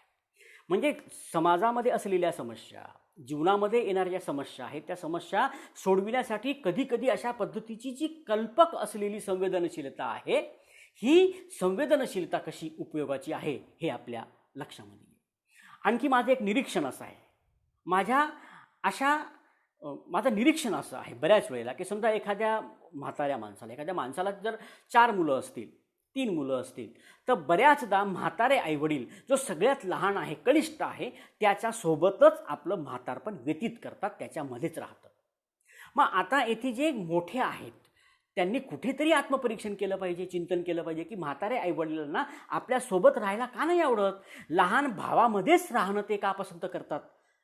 म्हणजे समाजामध्ये असलेल्या समस्या, जीवनामध्ये येणाऱ्या ज्या समस्या आहेत, त्या समस्या सोडविण्यासाठी कधीकधी अशा पद्धतीची जी कल्पक असलेली संवेदनशीलता आहे, ही संवेदनशीलता कशी उपयोगाची आहे हे आपल्या लक्षामध्ये येईल. आणखी माझं एक निरीक्षण असं आहे, माझं निरीक्षण असं आहे बऱ्याच वेळेला की समजा एखाद्या म्हाताऱ्या माणसाला, एखाद्या माणसाला जर 4 मुलं असतील, 3 मुलं असतील, तर बऱ्याचदा म्हातारे आईवडील जो सगळ्यात लहान आहे, कनिष्ठ आहे, त्याच्यासोबतच आपलं म्हातारपण व्यतीत करतात, त्याच्यामध्येच राहतात. मग आता येथे जे मोठे आहेत त्यांनी कुठेतरी आत्मपरीक्षण केलं पाहिजे, चिंतन केलं पाहिजे की म्हातारे आईवडिलांना आपल्यासोबत राहायला का नाही आवडत, लहान भावामध्येच राहणं ते का पसंत करतात.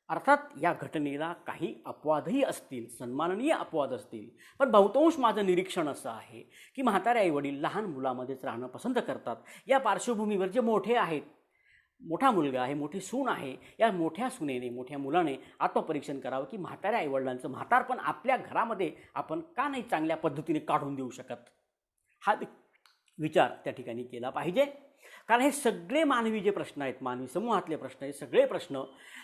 अर्थात या घटनेला काही अपवादही असतील, सन्माननीय अपवाद असतील, पण बहुतांश माझं निरीक्षण असं आहे की म्हातारे आईवडील लहान मुलामध्येच राहणं पसंत करतात. या पार्श्वभूमीवर जे मोठे आहेत, मोठा मुलगा आहे, मोठी सून आहे, या मोठ्या सुनेने, मोठ्या मुलाने आत्मपरीक्षण करावं की म्हाताऱ्या आईवडिलांचं म्हातारपण आपल्या घरामध्ये आपण का नाही चांगल्या पद्धतीने काढून देऊ शकत, हा विचार त्या ठिकाणी केला पाहिजे. कारण हे सगळे मानवी जे प्रश्न आहेत, मानवी समूहातले प्रश्न, हे सगळे प्रश्न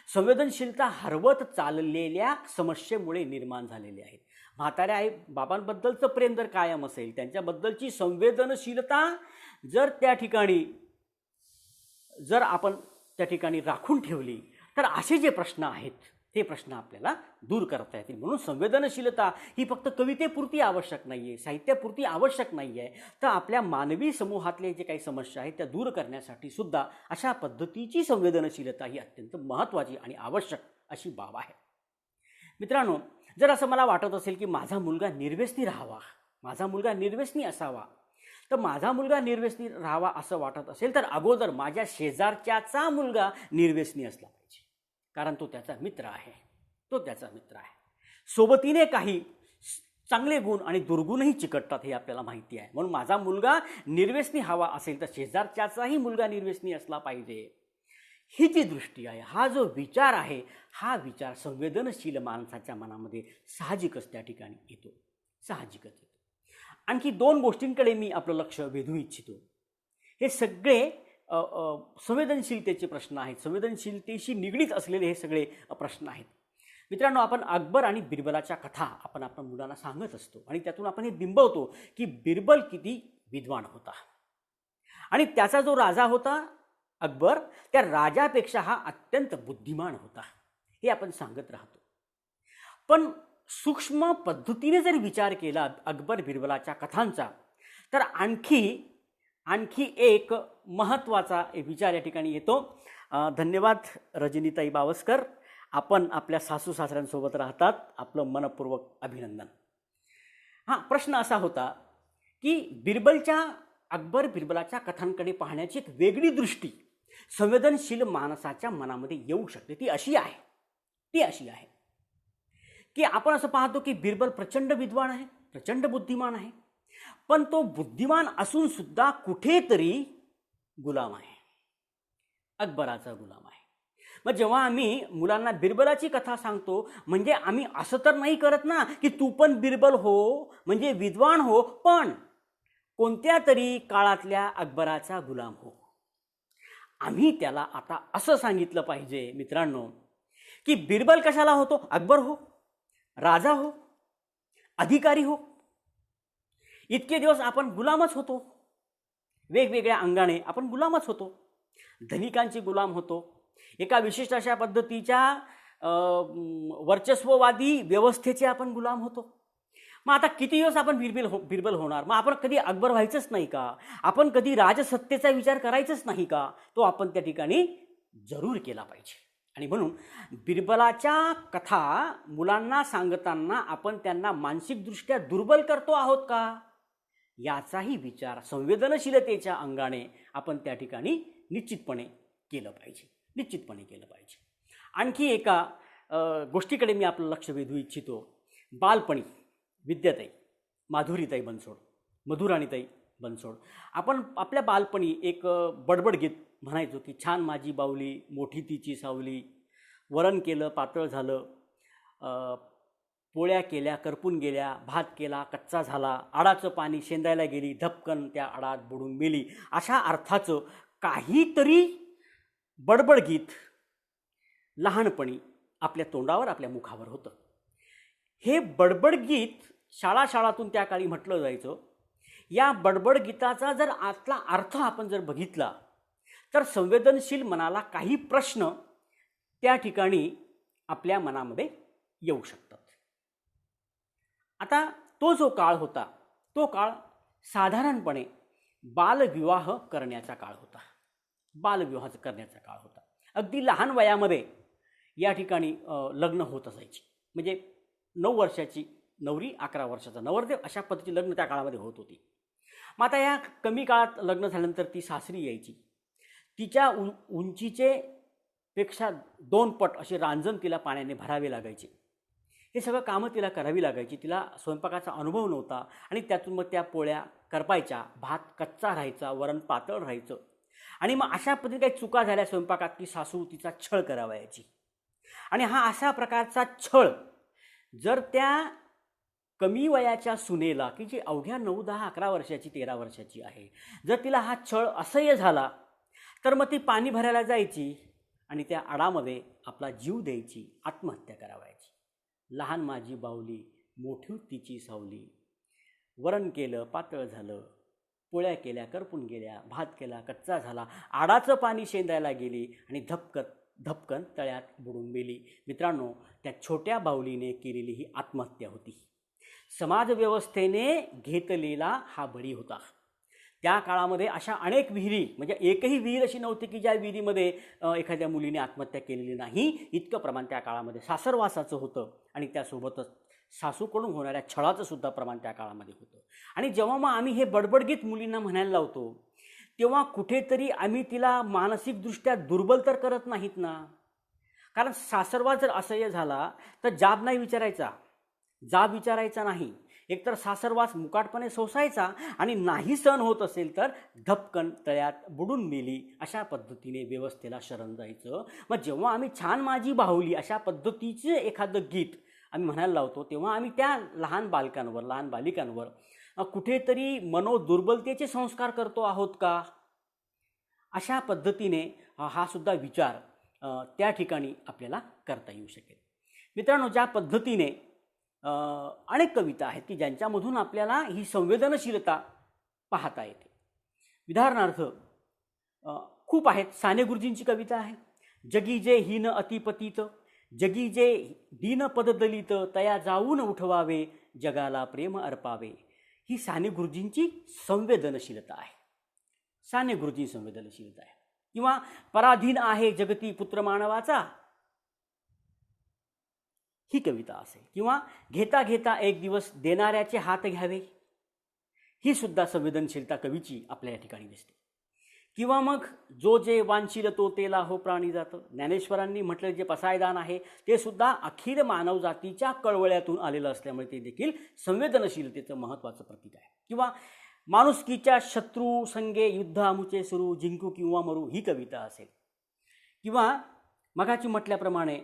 संवेदनशीलता हरवत चाललेल्या समस्येमुळे निर्माण झालेले आहेत. म्हाताऱ्या आई बाबांबद्दलचं प्रेम जर कायम असेल, त्यांच्याबद्दलची संवेदनशीलता जर त्या ठिकाणी जर आपण त्या ठिकाणी राखून ठेवली, तर असे जे प्रश्न आहेत ते प्रश्न आपल्याला दूर करता येतील. म्हणून संवेदनशीलता ही फक्त कवितेपुरती आवश्यक नाही आहे, साहित्यापुरती आवश्यक नाही आहे, तर आपल्या मानवी समूहातले जे काही समस्या आहेत त्या दूर करण्यासाठी सुद्धा अशा पद्धतीची संवेदनशीलता ही अत्यंत महत्त्वाची आणि आवश्यक अशी बाब आहे. मित्रांनो, जर असं मला वाटत असेल की माझा मुलगा निर्व्यसनी राहावा, माझा मुलगा निर्व्यसनी असावा, तर माझा मुलगा निर्व्यसनी राहावा असं वाटत असेल तर अगोदर माझ्या शेजारच्याचा मुलगा निर्व्यसनी असला पाहिजे. कारण तो त्याचा मित्र आहे, तो त्याचा मित्र आहे. सोबतीने काही चांगले गुण आणि दुर्गुणही चिकटतात हे आपल्याला माहिती आहे. म्हणून माझा मुलगा निर्व्यसनी हवा असेल तर शेजारच्याचाही मुलगा निर्व्यसनी असला पाहिजे. ही जी दृष्टी आहे, हा जो विचार आहे, हा विचार संवेदनशील माणसाच्या मनामध्ये साहजिकच त्या ठिकाणी येतो, साहजिकच येतो. आणखी 2 गोष्टींकडे मी आपलं लक्ष वेधू इच्छितो. हे सगळे संवेदनशीलतेचे प्रश्न आहेत, संवेदनशीलतेशी निगडीत असलेले हे सगळे प्रश्न आहेत. मित्रांनो, आपण अकबर आणि बिरबलाच्या कथा आपण आपल्या मुलांना सांगत असतो आणि त्यातून आपण हे बिंबवतो की बिरबल किती विद्वान होता आणि त्याचा जो राजा होता अकबर, त्या राजापेक्षा हा अत्यंत बुद्धिमान होता, हे आपण सांगत राहतो. पण सूक्ष्म पद्धतीने जर विचार केला अकबर बिरबलाच्या कथांचा, तर आणखी एक महत्त्वाचा विचार या ठिकाणी येतो. धन्यवाद रजनीताई बावस्कर, आपण आपल्या सासू सासऱ्यांसोबत राहतात, आपलं मनपूर्वक अभिनंदन. प्रश्न असा होता की अकबर बिरबलाच्या कथांकडे पाहण्याची एक वेगळी दृष्टी संवेदनशील माणसाच्या मनामध्ये येऊ शकते. ती अशी आहे की आपण असं पाहतो की बिरबल प्रचंड विद्वान आहे, प्रचंड बुद्धिमान आहे, पण तो बुद्धिमान असून सुद्धा कुठेतरी गुलाम आहे, अकबराचा गुलाम आहे. मग जेव्हा आम्ही मुलांना बिरबलाची कथा सांगतो म्हणजे आम्ही असं तर नाही करत ना की तू पण बिरबल हो म्हणजे विद्वान हो, पण कोणत्या तरी काळातल्या अकबराचा गुलाम हो. आम्ही त्याला आता असं सांगितलं पाहिजे मित्रांनो की बिरबल कशाला होतो? अकबर हो, राजा हो, अधिकारी हो. इतके दिवस आपण गुलामच होतो, वेगवेगळ्या अंगाने आपण गुलामच होतो. धनिकांची गुलाम होतो, एका विशिष्ट अशा पद्धतीच्या वर्चस्ववादी व्यवस्थेचे आपण गुलाम होतो. मग आता किती दिवस आपण बिरबल होणार? मग आपण कधी अकबर व्हायचंच नाही का? आपण कधी राजसत्तेचा विचार करायचंच नाही का? तो आपण त्या ठिकाणी जरूर केला पाहिजे. आणि म्हणून बिरबलाच्या कथा मुलांना सांगताना आपण त्यांना मानसिकदृष्ट्या दुर्बल करतो आहोत का, याचाही विचार संवेदनशीलतेच्या अंगाने आपण त्या ठिकाणी निश्चितपणे केलं पाहिजे. आणखी एका गोष्टीकडे मी आपलं लक्ष वेधू इच्छितो. बालपणी विद्याताई, माधुरीताई बनसोड, मधुराणीताई बनसोड, आपण आपल्या बालपणी एक बडबड गीत म्हणायचो की छान माझी बाहुली, मोठी तिची सावली, वरण केलं पातळ झालं, पोळ्या केल्या करपून गेल्या, भात केला कच्चा झाला, आडाचं पाणी शेंदायला गेली, धपकन त्या आडात बुडून मेली, अशा अर्थाचं काहीतरी बडबड गीत लहानपणी आपल्या तोंडावर, आपल्या मुखावर होतं. हे बडबड गीत शाळातून त्या काळी म्हटलं जायचं. या बडबड गीताचा जर आतला अर्थ आपण जर बघितला तर संवेदनशील मनाला काही प्रश्न त्या ठिकाणी आपल्या मनामध्ये येऊ शकतात. आता तो जो काळ होता, तो काळ साधारणपणे बालविवाह करण्याचा काळ होता. अगदी लहान वयामध्ये या ठिकाणी लग्न होत असायची. म्हणजे 9 वर्षाची नवरी, 11 वर्षाचा नवरदेव, अशा पद्धतीची लग्न त्या काळामध्ये होत होती. मग आता या कमी काळात लग्न झाल्यानंतर ती सासरी यायची. तिच्या उंचीचे पेक्षा 2 पट असे रांजण तिला पाण्याने भरावे लागायचे. हे सगळं कामं तिला करावी लागायची. तिला स्वयंपाकाचा अनुभव नव्हता आणि त्यातून मग त्या पोळ्या करपायच्या, भात कच्चा राहायचा, वरण पातळ राहायचं. आणि मग अशा पद्धतीने काही चुका झाल्या स्वयंपाकात की सासू तिचा छळ करावयाची. आणि हा अशा प्रकारचा छळ जर त्या कमी वयाच्या सुनेला, की जी अवघ्या 9, 10, 11 वर्षाची, 13 वर्षाची आहे, जर तिला हा छळ असह्य झाला तर मग ती पाणी भरायला जायची आणि त्या आडामध्ये आपला जीव द्यायची, आत्महत्या करावयाची. लहान माझी बाहुली, मोठी तिची सावली, वरण केलं पातळ झालं, पोळ्या केल्या करपून गेल्या, भात केला कच्चा झाला, आडाचं पाणी शेंदायला गेली आणि धपकन तळ्यात बुडून मेली. मित्रांनो, त्या छोट्या बाहुलीने केलेली ही आत्महत्या होती. समाजव्यवस्थेने घेतलेला हा बळी होता. त्या काळामध्ये अशा अनेक विहिरी, म्हणजे एकही विहीर अशी नव्हती की ज्या विहिरीमध्ये एखाद्या मुलीने आत्महत्या केलेली नाही. इतकं प्रमाण त्या काळामध्ये सासरवासाचं होतं आणि त्यासोबतच सासूकडून होणाऱ्या छळाचं सुद्धा प्रमाण त्या काळामध्ये होतं. आणि जेव्हा मग आम्ही हे बडबडगीत मुलींना म्हणायला लावतो तेव्हा कुठेतरी आम्ही तिला मानसिकदृष्ट्या दुर्बल तर करत नाहीत ना. कारण सासरवास जर असह्य झाला तर जाब विचारायचा नाही. एकतर सासरवास मुकाटपणे सोसायचा आणि नाही सहन होत असेल तर धपकन तळ्यात बुडून मेली, अशा पद्धतीने व्यवस्थेला शरण जायचं. मग जेव्हा आम्ही छान माझी बाहुली अशा पद्धतीचे एखादं गीत आम्ही म्हणायला लावतो तेव्हा आम्ही त्या लहान बालिकांवर कुठेतरी मनोदुर्बलतेचे संस्कार करतो आहोत का, अशा पद्धतीने हा सुद्धा विचार त्या ठिकाणी आपल्याला करता येऊ शकेल. मित्रांनो, ज्या पद्धतीने अनेक कविता आहेत की ज्यांच्यामधून आपल्याला ही संवेदनशीलता पाहता येते. उदाहरणार्थ खूप आहेत. साने गुरुजींची कविता आहे, जगी जे हीन अतिपतीत, जगी जे दीन पददलित, तया जाऊन उठवावे, जगाला प्रेम अर्पावे. ही साने गुरुजींची संवेदनशीलता आहे. किंवा पराधीन आहे जगती पुत्र मानवाचा, ही कविता असेल. किंवा घेता घेता एक दिवस देणाऱ्याचे हात घ्यावे, ही सुद्धा संवेदनशीलता कवीची आपल्या या ठिकाणी दिसते. किंवा मग जो जे वांशील तो तेला हो प्राणी जातं, ज्ञानेश्वरांनी म्हटलं जे पसायदान आहे ते सुद्धा अखिल मानवजातीच्या कळवळ्यातून आलेलं असल्यामुळे ते देखील संवेदनशीलतेचं महत्त्वाचं प्रतीक आहे. किंवा माणुसकीच्या शत्रू संगे युद्ध आमुचे सुरू, जिंकू किंवा मरू, ही कविता असेल. किंवा मगाची म्हटल्याप्रमाणे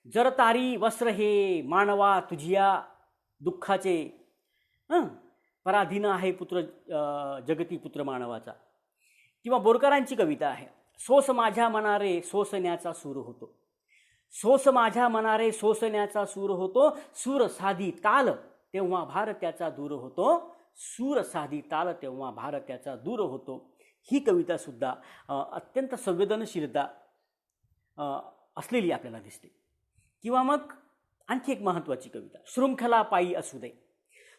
जर तारी वस्त्र हे मानवा तुझिया दुःखाचे, पराधीन आहे पुत्र जगती पुत्र मानवाचा. किंवा बोरकरांची कविता आहे, सोस माझ्या मनारे सोसण्याचा सूर होतो, सोस माझ्या मनारे सोसण्याचा सूर होतो, सूर साधी ताल तेव्हा भार त्याचा दूर होतो, सूर साधी ताल तेव्हा भार त्याचा दूर होतो. ही कविता सुद्धा अत्यंत संवेदनशीलता असलेली आपल्याला दिसते. किंवा मग आणखी एक महत्त्वाची कविता, शृंखला पायी असू दे,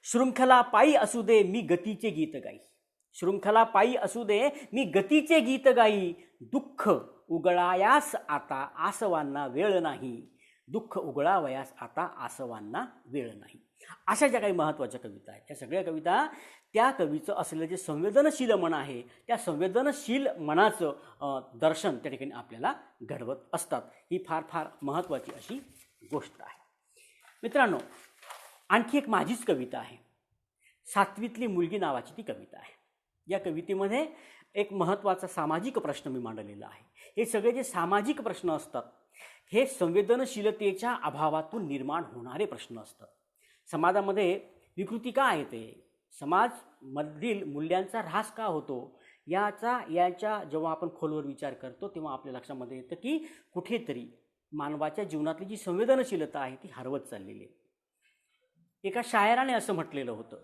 शृंखला पायी असू दे मी गतीचे गीत गाई, शृंखला पायी असू दे मी गतीचे गीत गाई, दुःख उगळायास आता आसवांना वेळ नाही, दुःख उगळावयास आता आसवांना वेळ नाही. अशा ज्या काही महत्त्वाच्या कविता आहेत, त्या सगळ्या कविता त्या कवीचं असलेलं जे संवेदनशील मन आहे, त्या संवेदनशील मनाचं दर्शन त्या ठिकाणी आपल्याला घडवत असतात. ही फार फार महत्त्वाची अशी गोष्ट आहे. मित्रांनो, आणखी एक माझीच कविता आहे, सातवीतली मुलगी नावाची ती कविता आहे. या कवितेमध्ये एक महत्त्वाचा सामाजिक प्रश्न मी मांडलेला आहे. हे सगळे जे सामाजिक प्रश्न असतात हे संवेदनशीलतेच्या अभावातून निर्माण होणारे प्रश्न असतात. समाजामध्ये विकृती का येते, समाजमधील मूल्यांचा ऱ्हास का होतो, याच्या जेव्हा आपण खोलवर विचार करतो तेव्हा आपल्या लक्षामध्ये येतं की कुठेतरी मानवाच्या जीवनातली जी संवेदनशीलता आहे ती हरवत चाललेली आहे. एका शायराने असं म्हटलेलं होतं,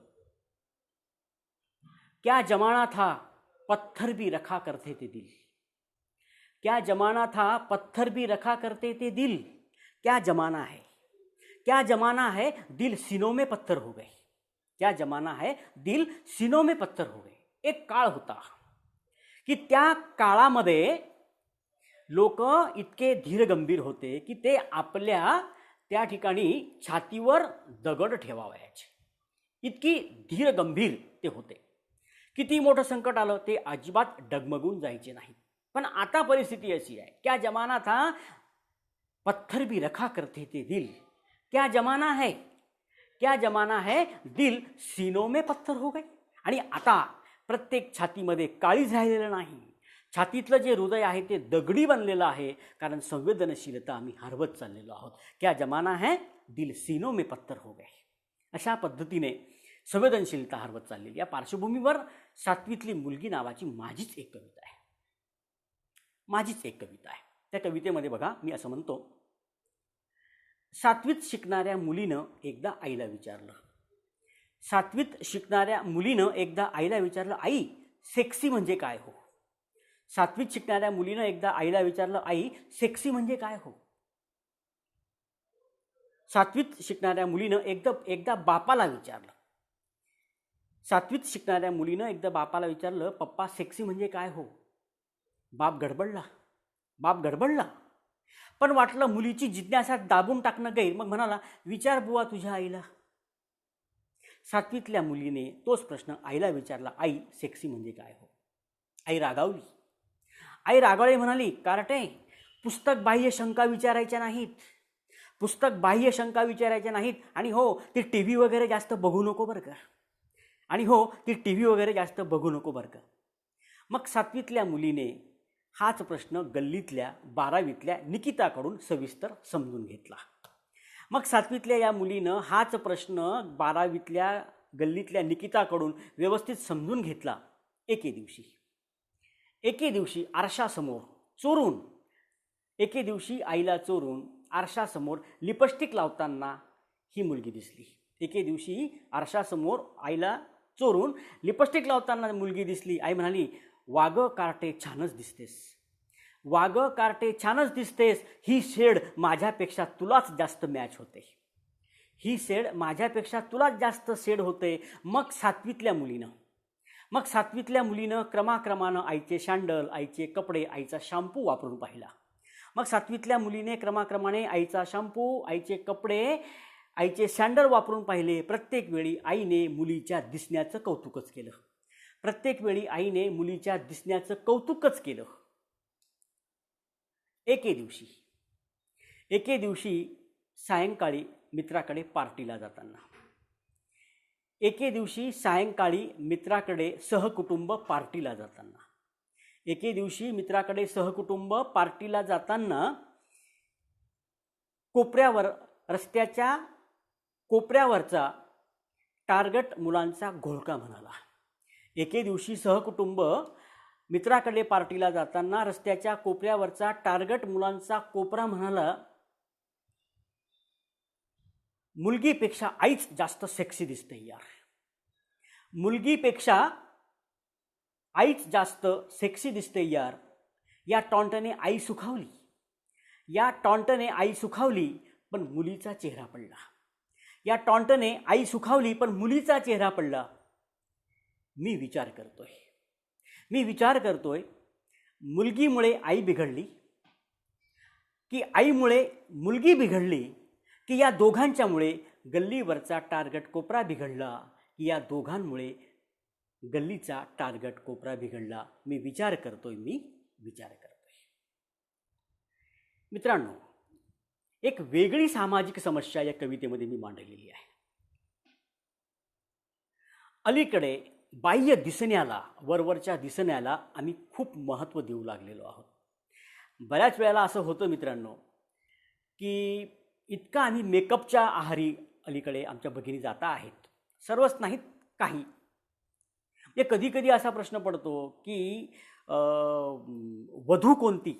क्या जमाना था पत्थर भी रखा करते थे दिल, क्या जमाना था पत्थर भी रखा करते थे दिल, क्या जमाना है, क्या जमाना है दिल सीनों में पत्थर हो गए, क्या जमाना है दिल सीनों में पत्थर हो गए. एक काळ होता की त्या काळामध्ये लोक इतके धीरगंभीर होते की ते आपल्या त्या ठिकाणी छातीवर दगड ठेवावयाचे, इतकी धीरगंभीर ते होते. किती मोठं संकट आलं ते अजिबात डगमगून जायचे नाही. पण आता परिस्थिती अशी आहे, क्या जमाना था पत्थर भी रखा करते थे दिल, क्या जमाना है, क्या जमाना है दिल सीनों में पत्थर हो गए. आणि आता प्रत्येक छातीमध्ये काळीज राहिलेलं नाही, छातीतलं जे हृदय आहे ते दगडी बनलेलं आहे, कारण संवेदनशीलता आम्ही हरवत चाललेलो आहोत. क्या जमाना है दिल सीनों में पत्थर हो गए. अशा पद्धतीने संवेदनशीलता हरवत चाललेली. या पार्श्वभूमीवर सातवीतली मुलगी नावाची माझीच एक कविता आहे, माझीच एक कविता आहे. त्या कवितेमध्ये बघा मी असं म्हणतो, सातवीत शिकणाऱ्या मुलीनं एकदा आईला विचारलं, सातवीत शिकणाऱ्या मुलीनं एकदा आईला विचारलं, आई सेक्सी म्हणजे काय हो. सातवीत शिकणाऱ्या मुलीनं एकदा आईला विचारलं, आई सेक्सी म्हणजे काय हो. सातवीत शिकणाऱ्या मुलीनं एकदा बापाला विचारलं, सातवीत शिकणाऱ्या मुलीनं एकदा बापाला विचारलं, पप्पा सेक्सी म्हणजे काय हो. बाप गडबडला, पण वाटलं मुलीची जिज्ञासा दाबून टाकणं गैर, मग म्हणाला, विचार बुवा तुझ्या आईला. सातवीतल्या मुलीने तोच प्रश्न आईला विचारला, आई सेक्सी म्हणजे काय हो. आई रागावली. आई रागावली, म्हणाली, कारटे पुस्तक बाह्य शंका विचारायच्या नाहीत, पुस्तक बाह्य शंका विचारायच्या नाहीत. आणि हो ती टी व्ही वगैरे जास्त बघू नको बरं का, आणि हो ती टी व्ही वगैरे जास्त बघू नको बरं का. मग सातवीतल्या मुलीने हाच प्रश्न गल्लीतल्या 12वीतल्या निकिताकडून सविस्तर समजून घेतला. मग सातवीतल्या या मुलीनं हाच प्रश्न 12वीतल्या गल्लीतल्या निकिताकडून व्यवस्थित समजून घेतला. एके दिवशी आरशासमोर चोरून, एके दिवशी आईला चोरून आरशासमोर लिपस्टिक लावताना ही मुलगी दिसली. एके दिवशी आरशासमोर आईला चोरून लिपस्टिक लावताना मुलगी दिसली. आई म्हणाली, वागं कार्टे छानच दिसतेस, वागं कार्टे छानच दिसतेस, ही शेड माझ्यापेक्षा तुलाच जास्त मॅच होते, ही शेड माझ्यापेक्षा तुलाच जास्त शेड होते. मग सातवीतल्या मुलीनं क्रमाक्रमानं आईचे शँडल, आईचे कपडे, आईचा शॅम्पू वापरून पाहिला. मग सातवीतल्या मुलीने क्रमाक्रमाने आईचा शॅम्पू, आईचे कपडे, आईचे सॅन्डल वापरून पाहिले. प्रत्येक वेळी आईने मुलीच्या दिसण्याचं कौतुकच केलं, प्रत्येक वेळी आईने मुलीच्या दिसण्याचं कौतुकच केलं. एके दिवशी सायंकाळी मित्राकडे पार्टीला जाताना, एके दिवशी सायंकाळी मित्राकडे सहकुटुंब पार्टीला जाताना, एके दिवशी मित्राकडे सहकुटुंब पार्टीला जाताना रस्त्याच्या कोपऱ्यावरचा टार्गेट मुलांचा घोळका म्हणाला. एके दिवशी सहकुटुंब मित्राकडे पार्टीला जाताना रस्त्याच्या कोपऱ्यावरचा टार्गेट मुलांचा कोपरा म्हणाला, मुलगीपेक्षा आईच जास्त सेक्सी दिसते यार. मुलगीपेक्षा आईच जास्त सेक्सी दिसते यार. या टॉन्टने आई सुखावली. या टॉन्टने आई सुखावली पण मुलीचा चेहरा पडला. या टॉन्टने आई सुखावली पण मुलीचा चेहरा पडला. मी विचार करतोय मुलगीमुळे आई बिघडली की आईमुळे मुलगी बिघडली की या दोघांच्यामुळे गल्लीवरचा टार्गेट कोपरा बिघडला की या दोघांमुळे गल्लीचा टार्गेट कोपरा बिघडला. मी विचार करतोय. मित्रांनो, एक वेगळी सामाजिक समस्या या कवितेमध्ये मी मांडलेली आहे. अलीकडे बाह्य दिसण्याला, वरवरच्या दिसण्याला आम्ही खूप महत्त्व देऊ लागलेलो आहोत. बऱ्याच वेळेला असं होतं मित्रांनो की इतका आम्ही मेकअपच्या आहारी अलीकडे आमच्या भगिनी जाता आहेत. सर्वच नाहीत, काही. म्हणजे कधी कधी असा प्रश्न पडतो की वधू कोणती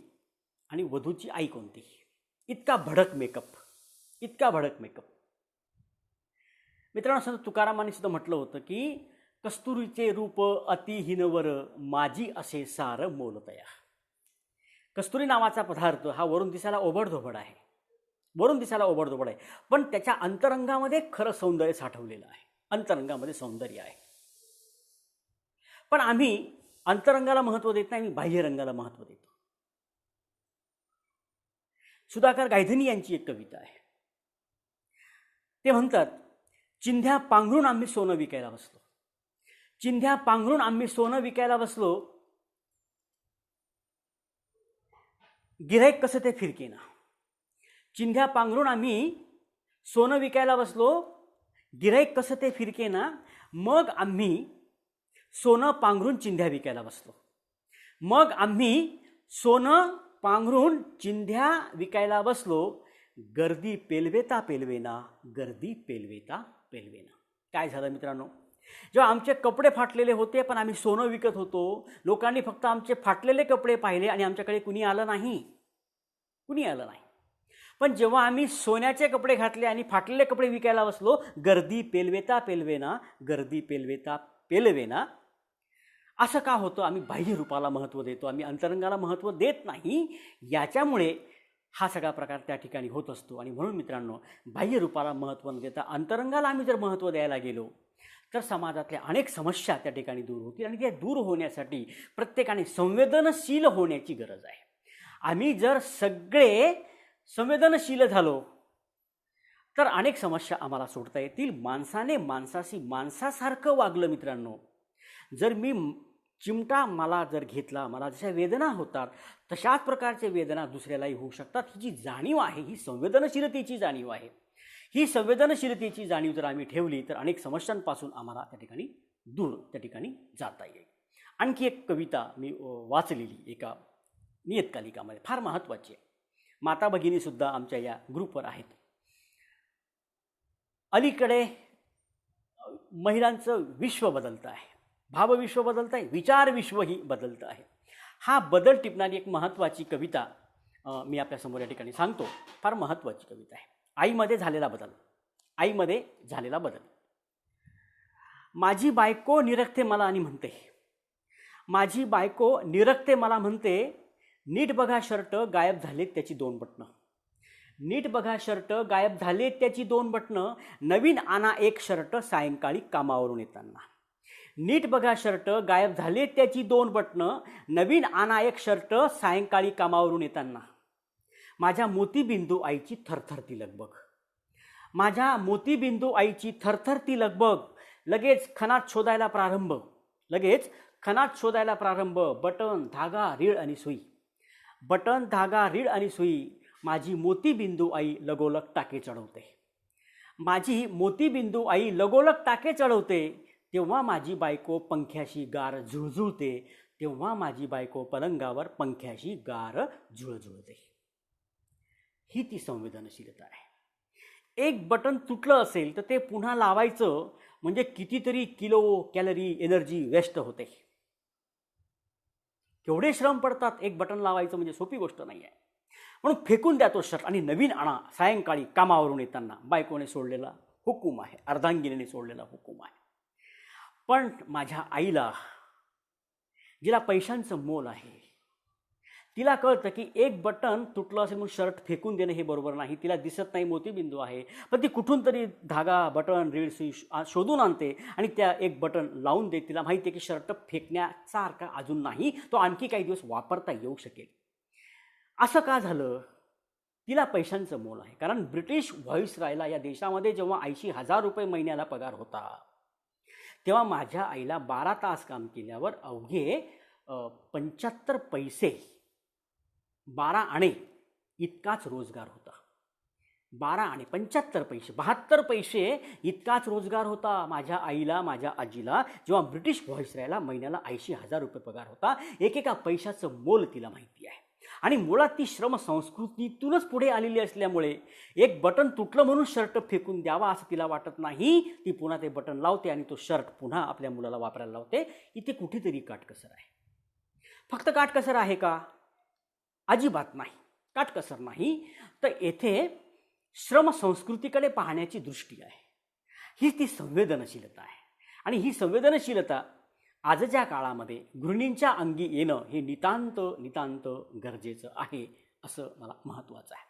आणि वधूची आई कोणती. इतका भडक मेकअप. मित्रांनो, संत तुकारामांनी सुद्धा म्हटलं होतं की कस्तुरीचे रूप अतिहीनवर माझी असे सार मोलतया. कस्तुरी नावाचा पदार्थ हा वरून दिसायला ओबडधोबड आहे, पण त्याच्या अंतरंगामध्ये खरं सौंदर्य साठवलेलं आहे. अंतरंगामध्ये सौंदर्य आहे. पण आम्ही अंतरंगाला महत्त्व देत नाही, आम्ही बाह्य रंगाला महत्त्व देतो. सुधाकर गायधनी यांची एक कविता आहे. ते म्हणतात, चिंध्या पांघरून आम्ही सोनं विकायला बसलो. चिंध्या पांघरून आम्ही सोनं विकायला बसलो, गिऱ्हाईक कसं ते फिरकेना. चिंध्या पांघरून आम्ही सोनं विकायला बसलो, गिऱ्हाईक कसं ते फिरकेना. मग आम्ही सोनं पांघरून चिंध्या विकायला बसलो. मग आम्ही सोनं पांघरून चिंध्या विकायला बसलो. गर्दी पेलवेता पेलवेना, गर्दी पेलवेता पेलवेना. काय झालं मित्रांनो, जेव्हा आमचे कपडे फाटलेले होते पण आम्ही सोनं विकत होतो, लोकांनी फक्त आमचे फाटलेले कपडे पाहिले आणि आमच्याकडे कुणी आलं नाही. पण जेव्हा आम्ही सोन्याचे कपडे घातले आणि फाटलेले कपडे विकायला बसलो, गर्दी पेलवेता पेलवेना, गर्दी पेलवेता पेलवेना. असं का होतं? आम्ही बाह्य रूपाला महत्त्व देतो, आम्ही अंतरंगाला महत्त्व देत नाही. याच्यामुळे हा सगळा प्रकार त्या ठिकाणी होत असतो. आणि म्हणून मित्रांनो, बाह्य रूपाला महत्त्व न देता अंतरंगाला आम्ही जर महत्त्व द्यायला गेलो तर समाजातल्या अनेक समस्या त्या ठिकाणी दूर होतील. आणि त्या दूर होण्यासाठी प्रत्येकाने संवेदनशील होण्याची गरज आहे. आम्ही जर सगळे संवेदनशील झालो तर अनेक समस्या आम्हाला सोडता येतील. माणसाने माणसाशी माणसासारखं वागलं मित्रांनो. जर मी चिमटा मला जर घेतला, मला जशा वेदना होतात तशाच प्रकारच्या वेदना दुसऱ्यालाही होऊ शकतात. ही जी जाणीव आहे, ही संवेदनशीलतेची जाणीव आहे. ही संवेदनशीलतेची जाणीव जर आम्ही ठेवली तर अनेक समस्यांपासून आम्हाला त्या ठिकाणी जाता येईल. आणखी एक कविता मी वाचलेली एका नियतकालिकामध्ये, फार महत्त्वाची आहे. माता भगिनीसुद्धा आमच्या या ग्रुपवर आहेत. अलीकडे महिलांचं विश्व बदलतं आहे, भावविश्व बदलत आहे, विचार विश्वही बदलतं आहे. हा बदल टिपणारी एक महत्त्वाची कविता मी आपल्यासमोर या ठिकाणी सांगतो. फार महत्त्वाची कविता आहे. आईमध्ये झालेला बदल. माझी बायको निरखते मला आणि म्हणते, माझी बायको निरखते मला म्हणते, नीट बघा शर्ट गायब झालेत त्याची 2 बटणं. नीट बघा शर्ट गायब झालेत त्याची 2 बटणं, नवीन आणा एक शर्ट सायंकाळी कामावरून येताना. नीट बघा शर्ट गायब झालेत त्याची 2 बटणं, नवीन आणा एक शर्ट सायंकाळी कामावरून येताना. माझ्या मोतीबिंदू आईची थरथरती लगबग. माझ्या मोतीबिंदू आईची थरथरती लगबग. लगेच खणात शोधायला प्रारंभ. बटन, धागा, रीळ आणि सुई. बटन, धागा, रीळ आणि सुई. माझी मोतीबिंदू आई लगोलग टाके चढवते. माझी मोतीबिंदू आई लगोलग टाके चढवते. तेव्हा माझी बायको पंख्याशी गार झुळझुळते. तेव्हा माझी बायको पलंगावर पंख्याशी गार झुळझुळते. ही ती संवेदनशीलता आहे. एक बटन तुटलं असेल तर ते पुन्हा लावायचं म्हणजे कितीतरी किलो कॅलरी एनर्जी वेस्ट होते. केवढे श्रम पडतात एक बटन लावायचं, म्हणजे सोपी गोष्ट नाही आहे. म्हणून फेकून द्या तो शर्ट आणि नवीन आणा. सायंकाळी कामावरून येताना बायकोने सोडलेला हुकूम आहे, अर्धांगिनीने सोडलेला हुकूम आहे. पण माझ्या आईला, जिला पैशांचं मोल आहे, तिला कळतं की एक बटन तुटलं असेल म्हणून शर्ट फेकून देणं हे बरोबर नाही. तिला दिसत नाही मोतीबिंदू आहे, पण ती कुठून तरी धागा, बटन, रील्स शोधून आणते आणि त्या एक बटन लावून देते. तिला माहिती आहे की शर्ट फेकण्यासारखा अजून नाही, तो आणखी काही दिवस वापरता येऊ शकेल. असं का झालं? तिला पैशांचं मोल आहे. कारण ब्रिटिश व्हाईसरॉयला या देशामध्ये जेव्हा 80,000 रुपये महिन्याला पगार होता, तेव्हा माझ्या आईला 12 तास काम केल्यावर अवघे 75 पैसे, 12 आणे इतकाच रोजगार होता. 12 आणे 75 पैसे, 72 पैसे इतकाच रोजगार होता माझ्या आईला, माझ्या आजीला, जेव्हा ब्रिटिश व्हाईसरॉयला महिन्याला 80,000 रुपये पगार होता. एकेका पैशाचं मोल तिला माहिती आहे. आणि मुळात ती श्रम संस्कृतीतूनच पुढे आलेली असल्यामुळे एक बटन तुटलं म्हणून शर्ट फेकून द्यावा असं तिला वाटत नाही. ती पुन्हा ते बटन लावते आणि तो शर्ट पुन्हा आपल्या मुलाला वापरायला लावते. इथे कुठेतरी काटकसर आहे. फक्त काटकसर आहे का? अजिबात नाही, काटकसर नाही. तर येथे श्रम संस्कृतीकडे पाहण्याची दृष्टी आहे. ही ती संवेदनशीलता आहे. आणि ही संवेदनशीलता आजच्या काळामध्ये गृहिणींच्या अंगी येणं हे नितांत नितांत गरजेचं आहे, असं मला महत्त्वाचं आहे.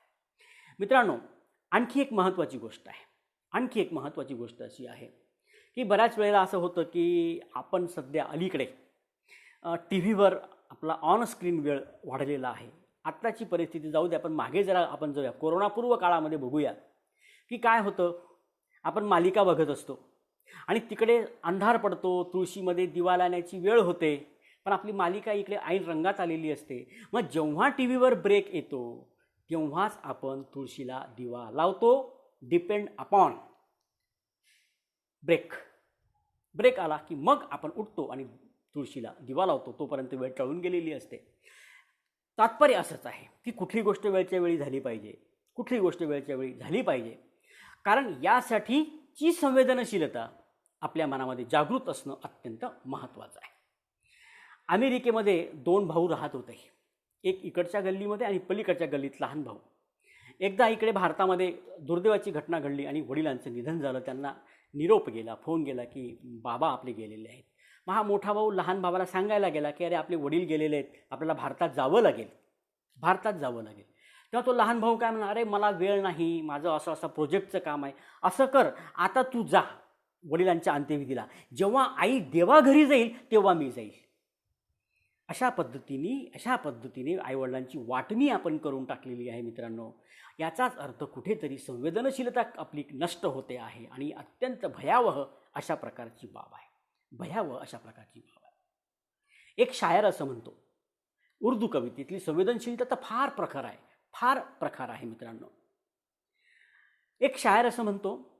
मित्रांनो, आणखी एक महत्त्वाची गोष्ट अशी आहे की बऱ्याच वेळेला असं होतं की आपण सध्या अलीकडे टी व्हीवर आपला ऑन स्क्रीन वेळ वाढलेला आहे. आत्ताची परिस्थिती जाऊ द्या, पण मागे जरा आपण जाऊया, कोरोनापूर्व काळामध्ये बघूया की काय होतं. आपण मालिका बघत असतो आणि तिकडे अंधार पडतो, तुळशीमध्ये दिवा लावण्याची वेळ होते, पण आपली मालिका इकडे ऐन रंगात आलेली असते. मग जेव्हा टी व्हीवर ब्रेक येतो तेव्हाच आपण तुळशीला दिवा लावतो. डिपेंड अपॉन ब्रेक आला की मग आपण उठतो आणि तुळशीला दिवा लावतो. तोपर्यंत वेळ टळून गेलेली असते. तात्पर्य असंच आहे की कुठली गोष्ट वेळच्या वेळी झाली पाहिजे. कारण यासाठीची संवेदनशीलता आपल्या मनामध्ये जागृत असणं अत्यंत महत्त्वाचं आहे. अमेरिकेमध्ये 2 भाऊ राहत होते. एक इकडच्या गल्लीमध्ये आणि पलीकडच्या गल्लीत लहान भाऊ. एकदा इकडे भारतामध्ये दुर्दैवाची घटना घडली आणि वडिलांचं निधन झालं. त्यांना निरोप गेला, फोन गेला की बाबा आपले गेलेले आहेत. मग हा मोठा भाऊ लहान भावाला सांगायला गेला की अरे आपले वडील गेलेले आहेत, आपल्याला भारतात जावं लागेल. तेव्हा तो लहान भाऊ काय म्हणा, अरे मला वेळ नाही, माझं असं प्रोजेक्टचं काम आहे. असं कर, आता तू जा वडिलांच्या अंत्यविधीला. जेव्हा आई देवाघरी जाईल तेव्हा मी जाईल. अशा पद्धतीने आईवडिलांची वाटणी आपण करून टाकलेली आहे. मित्रांनो, याचाच अर्थ कुठेतरी संवेदनशीलता आपली नष्ट होते आहे आणि अत्यंत भयावह अशा प्रकारची बाब आहे. एक शायर असं म्हणतो, उर्दू कवितेतली संवेदनशीलता तर फार प्रखर आहे मित्रांनो. एक शायर असं म्हणतो,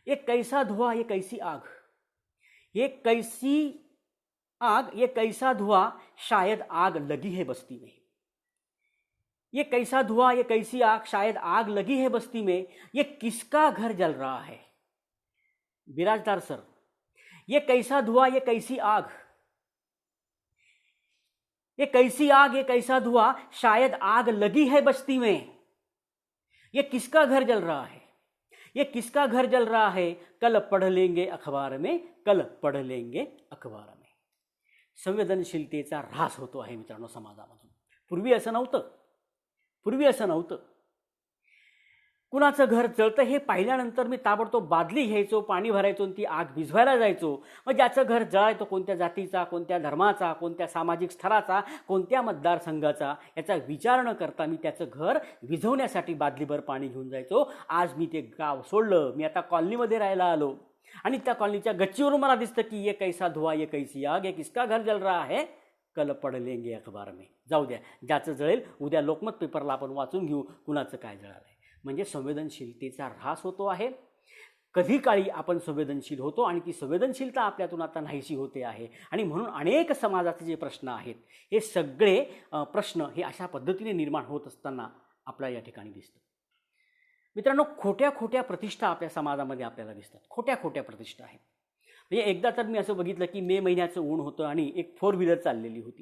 एक कैसा धुआ ये कैसी आग, ये कैसा धुआ शायद आग लगी है बस्ती में. ये कैसा धुआ ये कैसी आग शायद आग लगी है बस्ती में. ये किसका घर जल रहा है. बिराजदार सर, ये कैसा धुआ ये कैसी आग, ये कैसी आग ये कैसा धुआ शायद आग लगी है बस्ती में. ये किसका घर जल रहा है, कल पढ़ लेंगे अखबार में. संवेदनशीलतेचा ऱ्हास होतो आहे मित्रांनो समाजामधून. पूर्वी असं नव्हतं. कुणाचं घर जळतं हे पाहिल्यानंतर मी ताबडतोब बादली घ्यायचो, पाणी भरायचो आणि ती आग विझवायला जायचो. मग ज्याचं घर जळायचं कोणत्या जातीचा, कोणत्या धर्माचा, कोणत्या सामाजिक स्तराचा, कोणत्या मतदारसंघाचा याचा विचार न करता मी त्याचं घर विझवण्यासाठी बादलीभर पाणी घेऊन जायचो. आज मी ते गाव सोडलं, मी आता कॉलनीमध्ये राहायला आलो आणि त्या कॉलनीच्या गच्चीवरून मला दिसतं की ये कैसा धुआ ये कैसी आग, ये किसका घर जल रहा है, कल पढ़ लेंगे अखबार में. जाऊ द्या, ज्याचं जळेल उद्या लोकमत पेपरला आपण वाचून घेऊ कुणाचं काय जळालं आहे. म्हणजे संवेदनशीलतेचा ऱ्हास होतो आहे. कधी काळी आपण संवेदनशील होतो आणि ती संवेदनशीलता आपल्यातून आता नाहीशी होते आहे. आणि म्हणून अनेक समाजाचे जे प्रश्न आहेत हे सगळे प्रश्न हे अशा पद्धतीने निर्माण होत असताना आपल्याला या ठिकाणी दिसतं. मित्रांनो, खोट्या खोट्या प्रतिष्ठा आपल्या समाजामध्ये आपल्याला दिसतात. खोट्या खोट्या प्रतिष्ठा आहेत. म्हणजे एकदा तर मी असं बघितलं की मे महिन्याचं ऊन होतं आणि एक 4 व्हीलर चाललेली होती.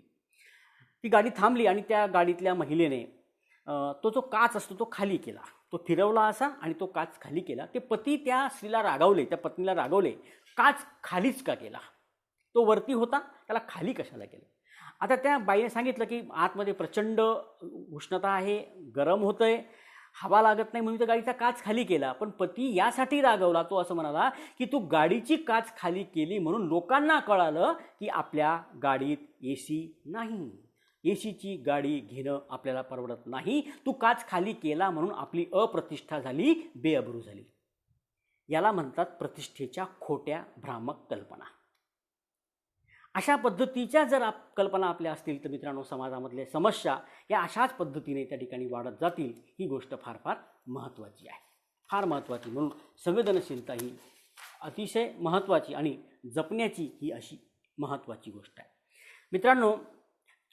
ती गाडी थांबली आणि त्या गाडीतल्या महिलेने तो जो काच असतो तो खाली केला. तो फिरवला असा आणि तो काच खाली केला. ते पती त्या स्त्रीला रागावले, त्या पत्नीला रागावले, काच खालीच का केला? तो वरती होता, त्याला खाली कशाला केलं? आता त्या बाईने सांगितलं की आतमध्ये प्रचंड उष्णता आहे, गरम होतंय, हवा लागत नाही, म्हणून त्या गाडीचा काच खाली केला. पण पती यासाठी रागवला, तो असं म्हणाला की तू गाडीची काच खाली केली म्हणून लोकांना कळालं की आपल्या गाडीत AC नाही. ACची गाडी घेणं आपल्याला परवडत नाही. तू काच खाली केला म्हणून आपली अप्रतिष्ठा झाली, बेअब्रू झाली. याला म्हणतात प्रतिष्ठेच्या खोट्या भ्रामक कल्पना. अशा पद्धतीच्या जर कल्पना आपल्या असतील तर मित्रांनो, समाजामधल्या समस्या या अशाच पद्धतीने त्या ठिकाणी वाढत जातील. ही गोष्ट फार फार महत्त्वाची आहे, फार महत्त्वाची. म्हणून संवेदनशीलता ही अतिशय महत्त्वाची आणि जपण्याची ही अशी महत्त्वाची गोष्ट आहे. मित्रांनो,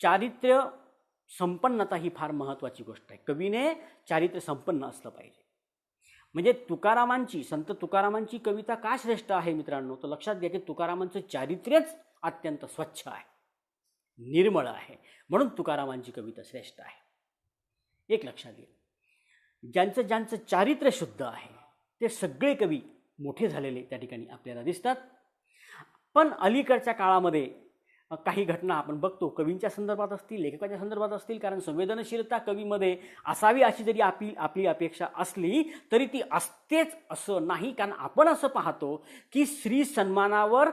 चारित्र्य संपन्नता ही फार महत्त्वाची गोष्ट आहे. कवीने चारित्र्य संपन्न असलं पाहिजे. म्हणजे संत तुकारामांची कविता का श्रेष्ठ आहे मित्रांनो, तर लक्षात घ्या की तुकारामांचं चारित्र्यच अत्यंत स्वच्छ आहे, निर्मळ आहे, म्हणून तुकारामांची कविता श्रेष्ठ आहे. एक लक्षात घ्या, ज्यांचं चारित्र्य शुद्ध आहे ते सगळे कवी मोठे झालेले त्या ठिकाणी आपल्याला दिसतात. पण अलीकडच्या काळामध्ये काही घटना आपण बघतो, कवींच्या संदर्भात असतील, लेखकाच्या संदर्भात असतील, कारण संवेदनशीलता कवीमध्ये असावी अशी जरी आपली अपेक्षा असली तरी ती असतेच असं नाही. कारण आपण असं पाहतो की स्त्री सन्मानावर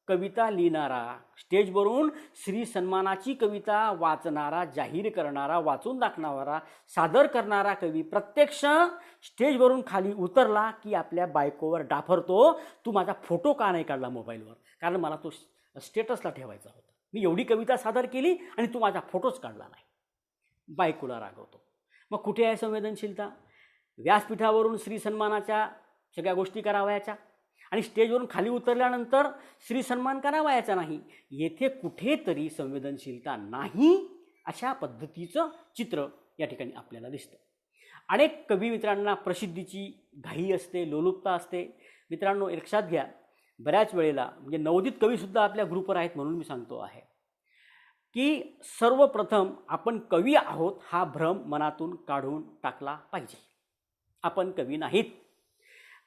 कविता लिहिणारा, स्टेजवरून स्त्री सन्मानाची कविता वाचणारा, जाहीर करणारा, वाचून दाखवणारा, सादर करणारा कवी प्रत्यक्ष स्टेजवरून खाली उतरला की आपल्या बायकोवर डाफरतो, तू माझा फोटो का नाही काढला मोबाईलवर, कारण मला तो स्टेटसला ठेवायचा होता. मी एवढी कविता सादर केली आणि तू माझा फोटोच काढला नाही. बायकोला रागवतो. मग कुठे आहे संवेदनशीलता? व्यासपीठावरून स्त्री सन्मानाच्या सगळ्या गोष्टी करावयाच्या आणि स्टेजवरून खाली उतरल्यानंतर स्त्री सन्मान करावयाचा नाही. येथे कुठेतरी संवेदनशीलता नाही, अशा पद्धतीचं चित्र या ठिकाणी आपल्याला दिसतं. अनेक कवी मित्रांना प्रसिद्धीची घाई असते, लोलुपता असते. मित्रांनो, लक्षात घ्या, बऱ्याच वेळेला म्हणजे नवोदित कवीसुद्धा आपल्या ग्रुपवर आहेत म्हणून मी सांगतो आहे की सर्वप्रथम आपण कवी आहोत हा भ्रम मनातून काढून टाकला पाहिजे. आपण कवी नाहीत,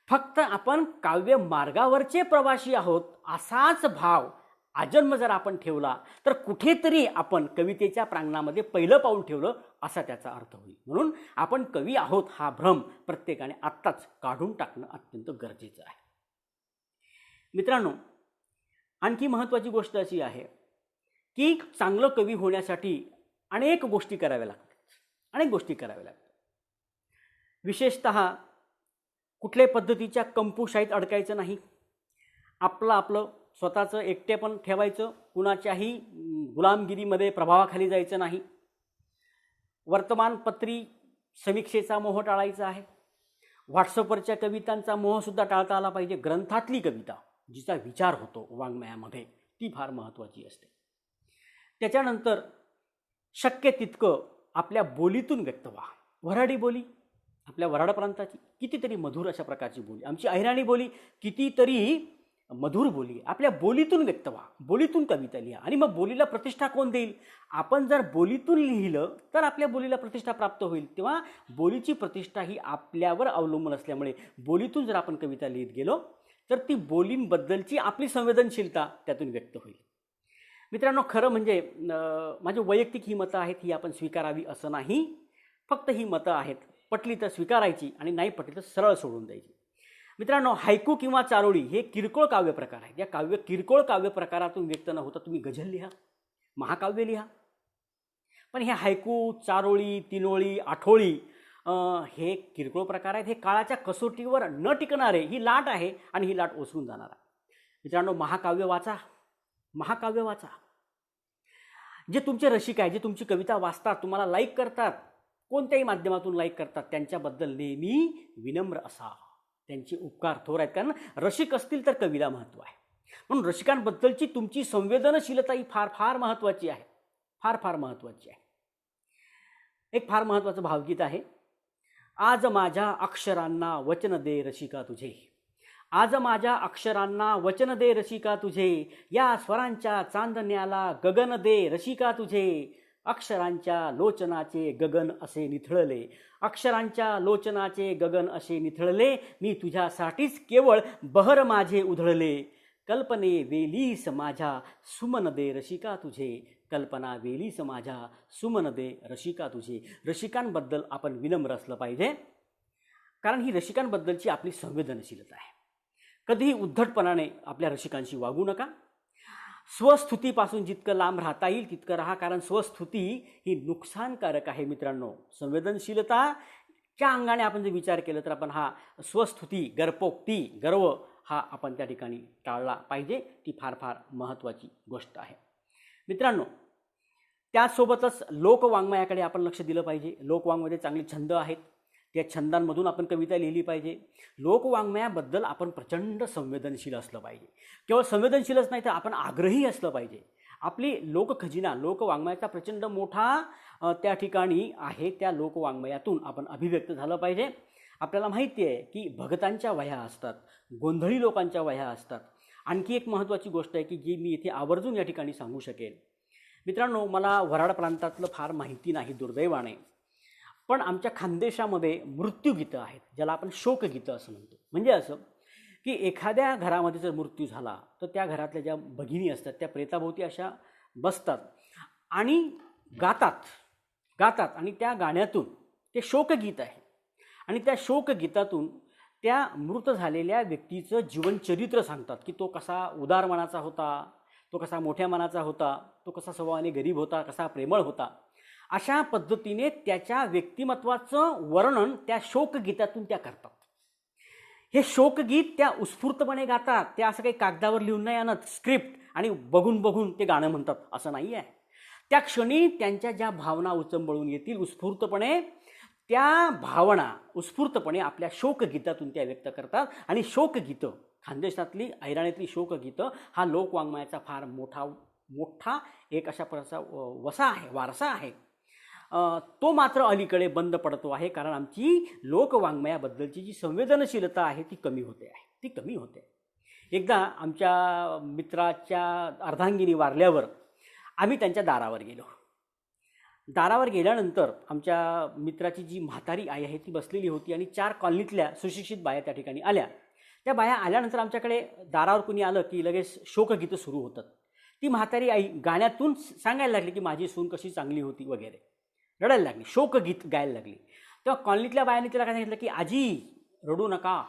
फक्त आपण काव्य मार्गावरचे प्रवासी आहोत असाच भाव आजन्म जर आपण ठेवला तर कुठेतरी आपण कवितेच्या प्रांगणामध्ये पहिलं पाऊल ठेवलं असा त्याचा अर्थ होईल. म्हणून आपण कवी आहोत हा भ्रम प्रत्येकाने आत्ताच काढून टाकणं अत्यंत गरजेचं आहे. मित्रांनो, आणखी महत्त्वाची गोष्ट अशी आहे की चांगलं कवी होण्यासाठी अनेक गोष्टी कराव्या लागतात. विशेषतः कुठल्याही पद्धतीच्या कंपूशाहीत अडकायचं नाही. आपलं स्वतःचं एकटेपण ठेवायचं, कुणाच्याही गुलामगिरीमध्ये प्रभावाखाली जायचं नाही. वर्तमानपत्री समीक्षेचा मोह टाळायचा आहे. व्हॉट्सअपवरच्या कवितांचा मोहसुद्धा टाळता आला पाहिजे. ग्रंथातली कविता जिचा विचार होतो वाङ्मयामध्ये ती फार महत्त्वाची असते. त्याच्यानंतर शक्य तितकं आपल्या बोलीतून व्यक्त व्हा. वऱ्हाडी बोली आपल्या वऱ्हाड प्रांताची कितीतरी मधुर अशा प्रकारची बोली, आमची अहिराणी बोली कितीतरी मधुर बोली, आपल्या बोलीतून व्यक्त व्हा, बोलीतून कविता लिहा. आणि मग बोलीला प्रतिष्ठा कोण देईल? आपण जर बोलीतून लिहिलं तर आपल्या बोलीला प्रतिष्ठा प्राप्त होईल. तेव्हा बोलीची प्रतिष्ठा ही आपल्यावर अवलंबून असल्यामुळे बोलीतून जर आपण कविता लिहित गेलो तर ती बोलींबद्दलची आपली संवेदनशीलता त्यातून व्यक्त होईल. मित्रांनो, खरं म्हणजे माझी वैयक्तिक ही मतं आहेत, ही आपण स्वीकारावी असं नाही. फक्त ही मतं आहेत, पटली तर स्वीकारायची आणि नाही पटली तर सरळ सोडून द्यायची. मित्रांनो, हायकू किंवा चारोळी हे किरकोळ काव्य प्रकार आहेत. या किरकोळ काव्य प्रकारातून व्यक्त न होता तुम्ही गझल लिहा, महाकाव्य लिहा. पण हे हायकू, चारोळी, तिनोळी, आठोळी हे किरकोळ प्रकार आहेत. हे काळाच्या कसोटीवर न टिकणारे, ही लाट आहे आणि ही लाट ओसरून जाणार आहे. मित्रांनो, महाकाव्य वाचा. जे तुमचे रसिक आहे, जे तुमची कविता वाचतात, तुम्हाला लाईक करतात, कोणत्याही माध्यमातून लाईक करतात, त्यांच्याबद्दल नेहमी विनम्र असा. त्यांचे उपकार थोर आहेत, कारण रसिक असतील तर कवीला महत्त्व आहे. म्हणून रसिकांबद्दलची तुमची संवेदनशीलता ही फार फार महत्त्वाची आहे, फार फार महत्त्वाची आहे. एक फार महत्त्वाचं भावगीत आहे. आज माझ्या अक्षरांना वचन दे रसिका तुझे. आज माझ्या अक्षरांना वचन दे रसिका तुझे. या स्वरांच्या चांदण्याला गगन दे रसिका तुझे. अक्षरांच्या लोचनाचे गगन असे निथळले. अक्षरांच्या लोचनाचे गगन असे निथळले. मी तुझ्यासाठीच केवळ बहर माझे उधळले. कल्पने वेलीस माझ्या सुमन दे रसिका तुझे. कल्पना वेलीस माझ्या सुमन दे रसिका तुझे. रसिकांबद्दल आपण विनम्र असलं पाहिजे, कारण ही रसिकांबद्दलची आपली संवेदनशीलता आहे. कधीही उद्धटपणाने आपल्या रसिकांशी वागू नका. स्वस्थुतीपासून जितकं लांब राहता येईल तितकं राहा, कारण स्वस्थुती ही नुकसानकारक आहे मित्रांनो. संवेदनशीलताच्या अंगाने आपण जर विचार केला तर आपण हा स्वस्थुती, गर्पोक्ती, गर्व हा आपण त्या ठिकाणी टाळला पाहिजे. ती फार फार महत्त्वाची गोष्ट आहे मित्रांनो. त्यासोबतच लोकवाङ्मयाकडे आपण लक्ष दिलं पाहिजे. लोकवाङ्मयामध्ये चांगले छंद आहेत, त्या छंदांमधून आपण कविता लिहिली पाहिजे. लोकवाङ्मयाबद्दल आपण प्रचंड संवेदनशील असलं पाहिजे. केवळ संवेदनशीलच नाही तर आपण आग्रही असलं पाहिजे. आपली लोकखजिना, लोकवाङ्मयाचा प्रचंड मोठा त्या ठिकाणी आहे. त्या लोकवाङ्मयातून आपण अभिव्यक्त झालं पाहिजे. आपल्याला माहिती आहे की भगतांच्या वह्या असतात, गोंधळी लोकांच्या वह्या असतात. आणखी एक महत्त्वाची गोष्ट आहे की जी मी इथे आवर्जून या ठिकाणी सांगू शकेल. मित्रांनो, मला वऱ्हाड प्रांतातलं फार माहिती नाही दुर्दैवाने, पण आमच्या खानदेशामध्ये मृत्यूगीतं आहेत, ज्याला आपण शोकगीतं असं म्हणतो. म्हणजे असं की एखाद्या घरामध्ये जर मृत्यू झाला तर त्या घरातल्या ज्या भगिनी असतात त्या प्रेताभोवती अशा बसतात आणि गातात आणि त्या गाण्यातून ते शोकगीत आहे. आणि त्या शोकगीतातून त्या मृत झालेल्या व्यक्तीचं जीवनचरित्र सांगतात की तो कसा उदार मनाचा होता, तो कसा मोठ्या मनाचा होता, तो कसा स्वभावाने गरीब होता, कसा प्रेमळ होता. अशा पद्धतीने त्याच्या व्यक्तिमत्वाचं वर्णन त्या शोकगीतातून त्या करतात. हे शोकगीत त्या उत्स्फूर्तपणे गातात. त्या असं काही कागदावर लिहून नाही आणत स्क्रिप्ट आणि बघून ते गाणं म्हणतात असं नाही आहे. त्या क्षणी त्यांच्या ज्या भावना उचंबळून येतील उत्स्फूर्तपणे, त्या भावना उत्स्फूर्तपणे आपल्या शोकगीतातून त्या व्यक्त करतात. आणि शोकगीतं, खानदेशातली ऐराणीतली शोकगीतं हा लोकवाङ्मयाचा फार मोठा एक अशा प्रकारचा वारसा आहे. तो मात्र अलीकडे बंद पडतो आहे, कारण आमची लोकवाङ्मयाबद्दलची जी संवेदनशीलता आहे ती कमी होते. एकदा आमच्या मित्राच्या अर्धांगिनी वारल्यावर आम्ही त्यांच्या दारावर गेलो. दारावर गेल्यानंतर आमच्या मित्राची जी म्हातारी आई आहे ती बसलेली होती आणि 4 कॉलनीतल्या सुशिक्षित बाया त्या ठिकाणी आल्या. त्या बाया आल्यानंतर आमच्याकडे दारावर कुणी आलं की लगेच शोकगीतं सुरू होतात. ती म्हातारी आई गाण्यातून सांगायला लागली की माझी सून कशी चांगली होती वगैरे, रडायला लागली, शोकगीत गायला लागली. तेव्हा कॉलनीतल्या बायांनी तिला काय सांगितलं की आजी रडू नका,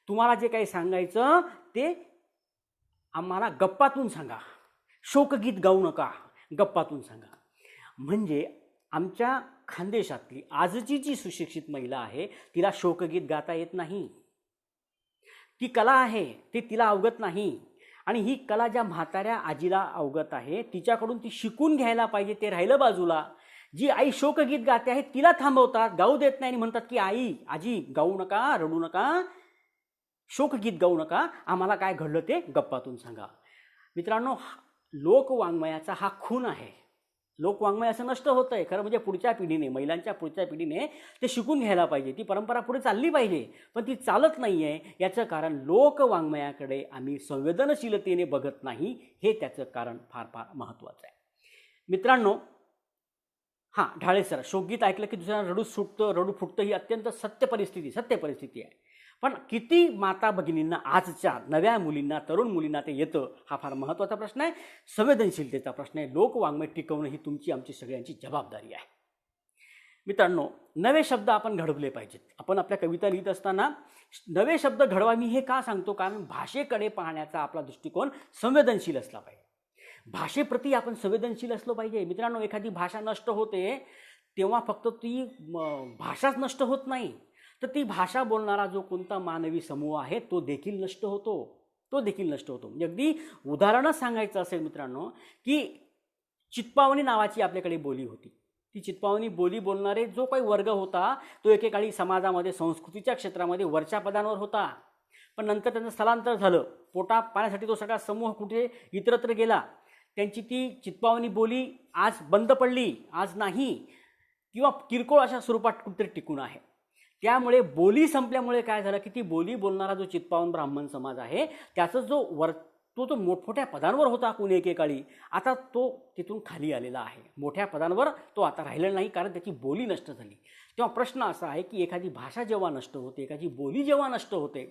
तुम्हाला जे काही सांगायचं ते आम्हाला गप्पातून सांगा, शोकगीत गाऊ नका, गप्पातून सांगा. म्हणजे आमच्या खानदेशातली आजची जी सुशिक्षित महिला आहे तिला शोकगीत गाता येत नाही. ती कला आहे, ते तिला अवगत नाही. आणि ही कला ज्या म्हाताऱ्या आजीला अवगत आहे तिच्याकडून ती शिकून घ्यायला पाहिजे. ते राहिलं बाजूला, जी आई शोकगीत गाते आहे तिला थांबवतात, गाऊ देत नाही आणि म्हणतात की आजी गाऊ नका, रडू नका, शोकगीत गाऊ नका, आम्हाला काय घडलं ते गप्पातून सांगा. मित्रांनो, लोकवाङ्मयाचा हा खून आहे. लोकवाङ्मय असं नष्ट होतं आहे. खरं म्हणजे पुढच्या पिढीने, महिलांच्या पुढच्या पिढीने ते शिकून घ्यायला पाहिजे. ती परंपरा पुढे चालली पाहिजे, पण ती चालत नाही आहे. याचं कारण लोकवाङ्मयाकडे आम्ही संवेदनशीलतेने बघत नाही, हे त्याचं कारण फार फार महत्त्वाचं आहे. मित्रांनो, ढाळे सर, शोकगीत ऐकलं की दुसऱ्यांना रडू फुटतं ही अत्यंत सत्य परिस्थिती आहे. पण किती माता भगिनींना, आजच्या नव्या मुलींना, तरुण मुलींना ते येतं, हा फार महत्त्वाचा प्रश्न आहे. संवेदनशीलतेचा प्रश्न आहे. लोकवाङ्मय टिकवणं ही तुमची आमची सगळ्यांची जबाबदारी आहे. मित्रांनो, नवे शब्द आपण घडवले पाहिजेत. आपण आपल्या कविता लिहित असताना नवे शब्द घडवा. मी हे का सांगतो, कारण भाषेकडे पाहण्याचा आपला दृष्टिकोन संवेदनशील असला पाहिजे. भाषेप्रती आपण संवेदनशील असलो पाहिजे. मित्रांनो, एखादी भाषा नष्ट होते तेव्हा फक्त ती भाषाच नष्ट होत नाही, तर ती भाषा बोलणारा जो कोणता मानवी समूह आहे तो देखील नष्ट होतो. म्हणजे अगदी उदाहरणच सांगायचं असेल मित्रांनो, की चित्पावनी नावाची आपल्याकडे बोली होती. ती चित्पावनी बोली बोलणारे जो काही वर्ग होता तो एकेकाळी समाजामध्ये, संस्कृतीच्या क्षेत्रामध्ये वरच्या पदांवर होता. पण नंतर त्यांचं स्थलांतर झालं. पोटा पाण्यासाठी तो सगळा समूह कुठे इतरत्र गेला. त्यांची ती चित्पावनी बोली आज बंद पडली, आज नाही, किंवा किरकोळ अशा स्वरूपात कुठेतरी टिकून आहे. त्यामुळे बोली संपल्यामुळे काय झालं की ती बोली बोलणारा जो चित्पावन ब्राह्मण समाज आहे त्याचा तो मोठमोठ्या पदांवर होता कोणी एकेकाळी, आता तो तिथून खाली आलेला आहे. मोठ्या पदांवर तो आता राहिलेला नाही, कारण त्याची बोली नष्ट झाली. तेव्हा प्रश्न असा आहे की एखादी भाषा जेव्हा नष्ट होते, एखादी बोली जेव्हा नष्ट होते,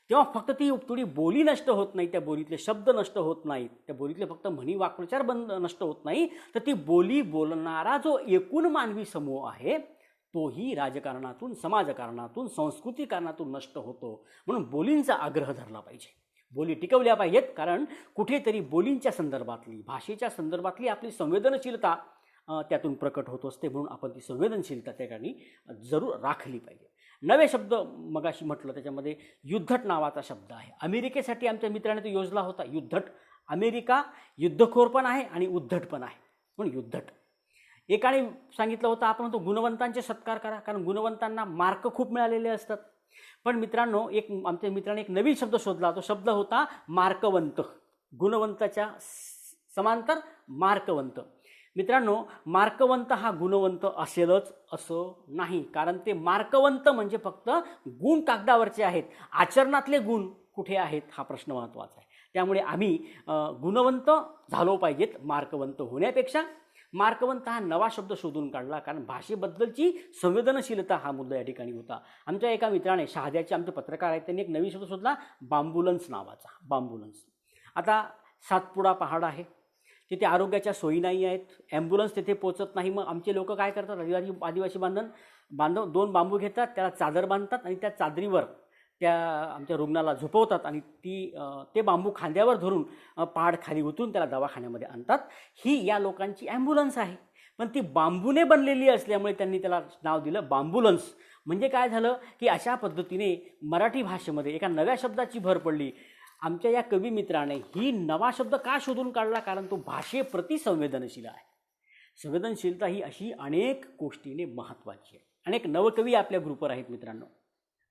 तेव्हा फक्त ती थोडी बोली नष्ट होत नाही, त्या बोलीतले शब्द नष्ट होत नाहीत, त्या बोलीतले फक्त म्हणी वाक्प्रचार नष्ट होत नाही, तर ती बोली बोलणारा जो एकूण मानवी समूह आहे तोही राजकारणातून, समाजकारणातून, संस्कृतीकारणातून नष्ट होतो. म्हणून बोलींचा आग्रह धरला पाहिजे, बोली टिकवल्या पाहिजेत, कारण कुठेतरी बोलींच्या संदर्भातली, भाषेच्या संदर्भातली आपली संवेदनशीलता त्यातून प्रकट होत असते. म्हणून आपण ती संवेदनशीलता त्या ठिकाणी जरूर राखली पाहिजे. नवे शब्द मगाशी म्हटलं त्याच्यामध्ये युद्धट नावाचा शब्द आहे. अमेरिकेसाठी आमच्या मित्राने तो योजला होता युद्धट. अमेरिका युद्धखोर पण आहे आणि उद्धट पण आहे, म्हणून युद्धट. एकाने सांगितलं होतं आपण तो गुणवंतांचे सत्कार करा, कारण गुणवंतांना मार्क खूप मिळालेले असतात. पण मित्रांनो, आमच्या मित्राने एक नवीन शब्द शोधला, तो शब्द होता मार्कवंत. गुणवंताच्या समांतर मार्कवंत. मित्रांनो, मार्कवंत हा गुणवंत असेलच असं नाही, कारण ते मार्कवंत म्हणजे फक्त गुण कागदावरचे आहेत, आचरणातले गुण कुठे आहेत हा प्रश्न महत्त्वाचा आहे. त्यामुळे आम्ही गुणवंत झालो पाहिजेत मार्कवंत होण्यापेक्षा. मार्कवंत हा नवा शब्द शोधून काढला, कारण भाषेबद्दलची संवेदनशीलता हा मुद्दा या ठिकाणी होता. आमच्या एका मित्राने, शहाद्याचे आमचे पत्रकार आहेत, त्यांनी एक नवीन शब्द शोधला, बांबुलन्स नावाचा. बांबुलन्स. आता सातपुडा पहाड आहे, तिथे आरोग्याच्या सोयी नाही आहेत, ॲम्ब्युलन्स तिथे पोचत नाही. मग आमचे लोक काय करतात, आदिवासी बांधव 2 बांबू घेतात, त्याला चादर बांधतात आणि त्या चादरीवर त्या आमच्या रुग्णाला झोपवतात आणि ते बांबू खांद्यावर धरून पहाड खाली उतरून त्याला दवाखान्यामध्ये आणतात. ही या लोकांची ॲम्ब्युलन्स आहे. पण ती बांबूने बनलेली असल्यामुळे त्यांनी त्याला नाव दिलं बांबुलन्स. म्हणजे काय झालं की अशा पद्धतीने मराठी भाषेमध्ये एका नव्या शब्दाची भर पडली. आमच्या या कवी मित्राने ही नवा शब्द का शोधून काढला, कारण तो भाषेप्रती संवेदनशील आहे. संवेदनशीलता ही अशी अनेक गोष्टीने महत्त्वाची आहे. अनेक नवकवी आपल्या ग्रुपवर आहेत मित्रांनो,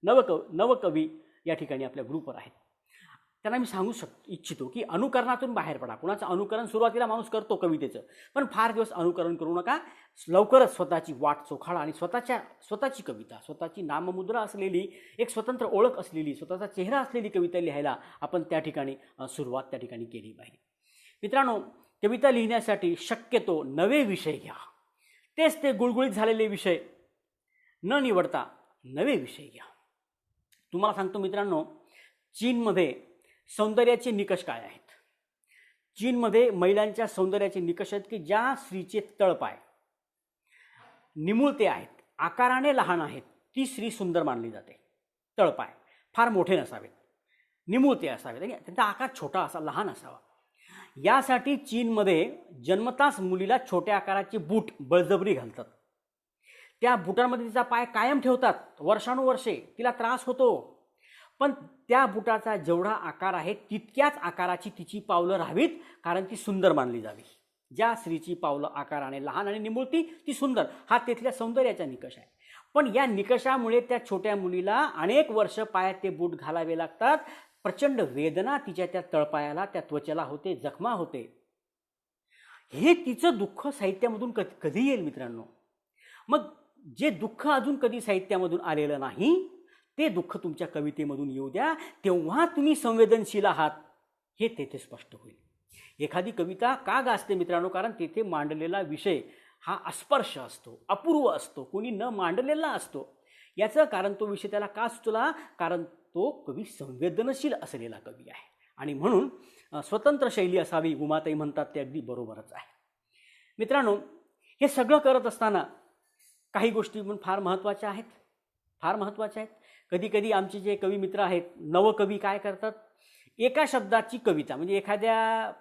नवकवी या ठिकाणी आपल्या ग्रुपवर आहेत. त्यांना मी सांगू इच्छितो की अनुकरणातून बाहेर पडा. कुणाचं अनुकरण सुरुवातीला माणूस करतो कवितेचं, पण फार दिवस अनुकरण करू नका. लवकरच स्वतःची वाट चोखाळा आणि स्वतःची कविता, स्वतःची नाममुद्रा असलेली, एक स्वतंत्र ओळख असलेली, स्वतःचा चेहरा असलेली कविता लिहायला आपण त्या ठिकाणी सुरुवात त्या ठिकाणी केली पाहिजे. मित्रांनो, कविता लिहिण्यासाठी शक्यतो नवे विषय घ्या. तेच ते गुळगुळीत झालेले विषय न निवडता नवे विषय घ्या. तुम्हाला सांगतो मित्रांनो, चीनमध्ये सौंदर्याचे निकष काय आहेत? चीनमध्ये महिलांच्या सौंदर्याचे निकष आहेत की ज्या स्त्रीचे तळपाय निमुळते आहेत, आकाराने लहान आहेत, ती स्त्री सुंदर मानली जाते. तळपाय फार मोठे नसावेत, निमुळते असावेत आणि त्यांचा आकार छोटा असा, लहान असावा. यासाठी चीनमध्ये जन्मताच मुलीला छोट्या आकाराचे बूट बळजबरी घालतात. त्या बुटांमध्ये तिचा पाय कायम ठेवतात, वर्षानुवर्षे. तिला त्रास होतो, पण त्या बुटाचा जेवढा आकार आहे तितक्याच आकाराची तिची पावलं राहावीत, कारण ती सुंदर मानली जावी. ज्या स्त्रीची पावलं आकाराने लहान आणि निमुळती ती सुंदर, हा तिथल्या सौंदर्याचा निकष आहे. पण या निकषामुळे त्या छोट्या मुलीला अनेक वर्ष पायात ते बूट घालावे लागतात. प्रचंड वेदना तिच्या त्या तळपायाला, त्या त्वचेला होते, जखमा होते. हे तिचं दुःख साहित्यामधून कधी येईल मित्रांनो? मग जे दुःख अजून कधी साहित्यामधून आलेलं नाही ते दुःख तुमच्या कवितेमधून येऊ द्या, तेव्हा तुम्ही संवेदनशील आहात हे तेथे स्पष्ट होईल. एखादी कविता का गाजते मित्रांनो? कारण तेथे मांडलेला विषय हा अस्पर्श असतो, अपूर्व असतो, कोणी न मांडलेला असतो. याचं कारण तो विषय त्याला का सुचला? कारण तो कवी संवेदनशील असलेला कवी आहे. आणि म्हणून स्वतंत्र शैली असावी, उमाताई म्हणतात ते अगदी बरोबरच आहे. मित्रांनो, हे सगळं करत असताना काही गोष्टी पण फार महत्त्वाच्या आहेत, फार महत्त्वाच्या आहेत. कधी कधी आमचे जे कवी मित्र आहेत, नवकवी, काय करतात, एका शब्दाची कविता, म्हणजे एखाद्या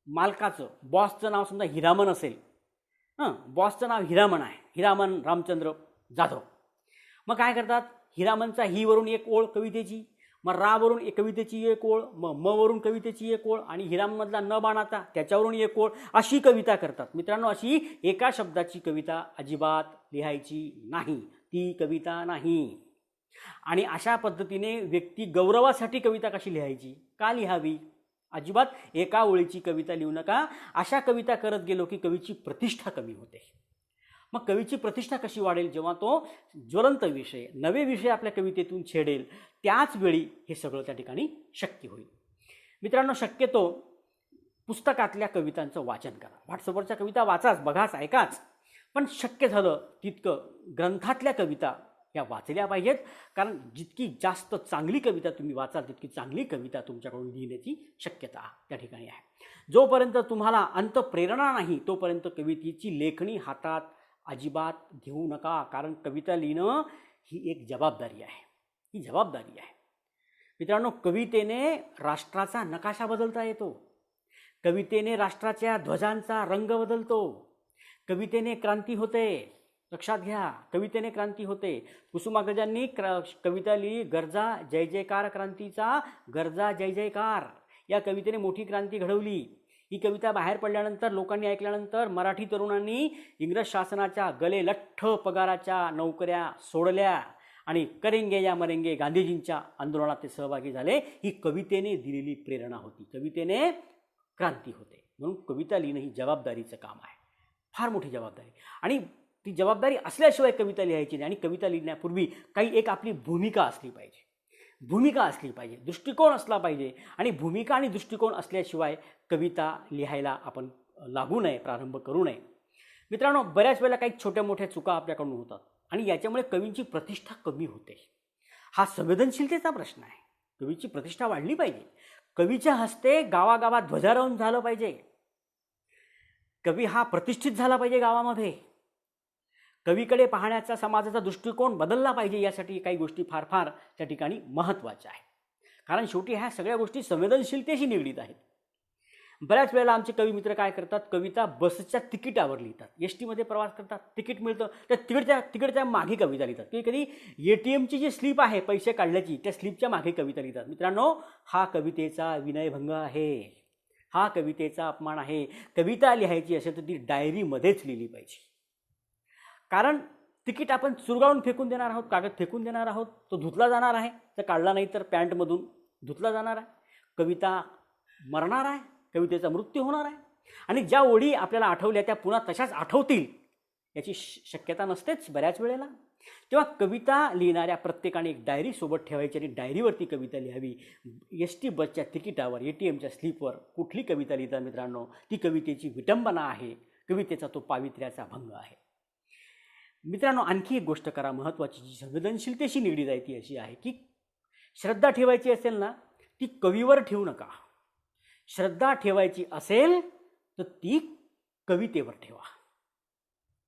मालकाचं, बॉसचं नाव समजा हिरामन असेल, बॉसचं नाव हिरामन आहे, हिरामन रामचंद्र जाधव. मग काय करतात, हिरामनचा ही वरून एक ओळ कवितेची, मग रावरून एक कवितेची एक ओळ, मग म वरून कवितेची एक ओळ, आणि हिरामनमधला न बाणाचा त्याच्यावरून एक ओळ, अशी कविता करतात. मित्रांनो, अशी एका शब्दाची कविता अजिबात लिहायची नाही, ती कविता नाही. आणि अशा पद्धतीने व्यक्ती गौरवासाठी कविता कशी लिहायची, का लिहावी? अजिबात एका ओळीची कविता लिहू नका. अशा कविता करत गेलो की कवीची प्रतिष्ठा कमी होते. मग कवीची प्रतिष्ठा कशी वाढेल? जेव्हा तो ज्वलंत विषय, नवे विषय आपल्या कवितेतून छेडेल, त्याच वेळी हे सगळं त्या ठिकाणी शक्य होईल. मित्रांनो, शक्यतो पुस्तकातल्या कवितांचं वाचन करा. व्हॉट्सअपवरच्या कविता वाचाच, बघाच, ऐकाच, पण शक्य झालं तितकं ग्रंथातल्या कविता या वाचल्या पाहिजेत. कारण जितकी जास्त चांगली कविता तुम्ही वाचाल तितकी चांगली कविता तुमच्याकडून लिहिण्याची शक्यता त्या ठिकाणी आहे. जोपर्यंत तुम्हाला अंतप्रेरणा नाही तोपर्यंत कवितेची लेखणी हातात अजिबात घेऊ नका. कारण कविता लिहिणं ही एक जबाबदारी आहे, ही जबाबदारी आहे. मित्रांनो, कवितेने राष्ट्राचा नकाशा बदलता येतो. कवितेने राष्ट्राच्या ध्वजांचा रंग बदलतो. कवितेने क्रांती होते. लक्षात घ्या, कवितेने क्रांती होते. कुसुमाग्रजांनी कविता लिहिली, गरजा जय जयकार क्रांतीचा, गरजा जय जयकार. या कवितेने मोठी क्रांती घडवली. ही कविता बाहेर पडल्यानंतर, लोकांनी ऐकल्यानंतर मराठी तरुणांनी इंग्रज शासनाच्या गले लठ्ठ पगाराच्या नोकऱ्या सोडल्या आणि करेंगे या मरेंगे गांधीजींच्या आंदोलनात ते सहभागी झाले. ही कवितेने दिलेली प्रेरणा होती. कवितेने क्रांती होते. म्हणून कविता लिहिणं ही जबाबदारीचं काम आहे, फार मोठी जबाबदारी. आणि ती जबाबदारी असल्याशिवाय कविता लिहायची नाही. आणि कविता लिहिण्यापूर्वी काही एक आपली भूमिका असली पाहिजे, भूमिका असली पाहिजे, दृष्टिकोन असला पाहिजे. आणि भूमिका आणि दृष्टिकोन असल्याशिवाय कविता लिहायला आपण लागू नये, प्रारंभ करू नये. मित्रांनो, बऱ्याच वेळेला काही छोट्या मोठ्या चुका आपल्याकडून होतात आणि याच्यामुळे कवींची प्रतिष्ठा कमी होते. हा संवेदनशीलतेचा प्रश्न आहे. कवीची प्रतिष्ठा वाढली पाहिजे. कवीच्या हस्ते गावागावात ध्वजारोहण झालं पाहिजे. कवी हा प्रतिष्ठित झाला पाहिजे गावामध्ये. कवीकडे पाहण्याचा समाजाचा दृष्टिकोन बदलला पाहिजे. यासाठी काही गोष्टी फार फार त्या ठिकाणी महत्त्वाच्या आहेत. कारण शेवटी ह्या सगळ्या गोष्टी संवेदनशीलतेशी निगडीत आहेत. बऱ्याच वेळेला आमचे कवी मित्र काय करतात, कविता बसच्या तिकिटावर लिहितात. एस टीमध्ये प्रवास करतात, तिकीट मिळतं, त्या तिकीटच्या मागे कविता लिहितात. कधी कधी ATMची जी स्लिप आहे पैसे काढल्याची, त्या स्लिपच्या मागे कविता लिहितात. मित्रांनो, हा कवितेचा विनयभंग आहे, हा कवितेचा अपमान आहे. कविता लिहायची असेल तर ती डायरीमध्येच लिहिली पाहिजे. कारण तिकीट आपण चुरगाळून फेकून देणार आहोत, कागद फेकून देणार आहोत, तो धुतला जाणार आहे. तर काढला नाही तर पॅन्टमधून धुतला जाणार आहे. कविता मरणार आहे, कवितेचा मृत्यू होणार आहे. आणि ज्या ओळी आपल्याला आठवल्या त्या पुन्हा तशाच आठवतील याची शक्यता नसतेच बऱ्याच वेळेला. तेव्हा कविता लिहिणाऱ्या प्रत्येकाने एक डायरी सोबत ठेवायची आणि डायरीवरती कविता लिहावी. ST बसच्या तिकिटावर, ATMच्या स्लिपवर कुठली कविता लिहितात मित्रांनो, ती कवितेची विटंबना आहे, कवितेचा तो पावित्र्याचा भंग आहे. मित्रांनो, आणखी एक गोष्ट करा महत्त्वाची, जी संवेदनशीलतेशी निगडीत आहे, ती अशी आहे की श्रद्धा ठेवायची असेल ना, ती कवीवर ठेवू नका. श्रद्धा ठेवायची असेल तर ती कवितेवर ठेवा,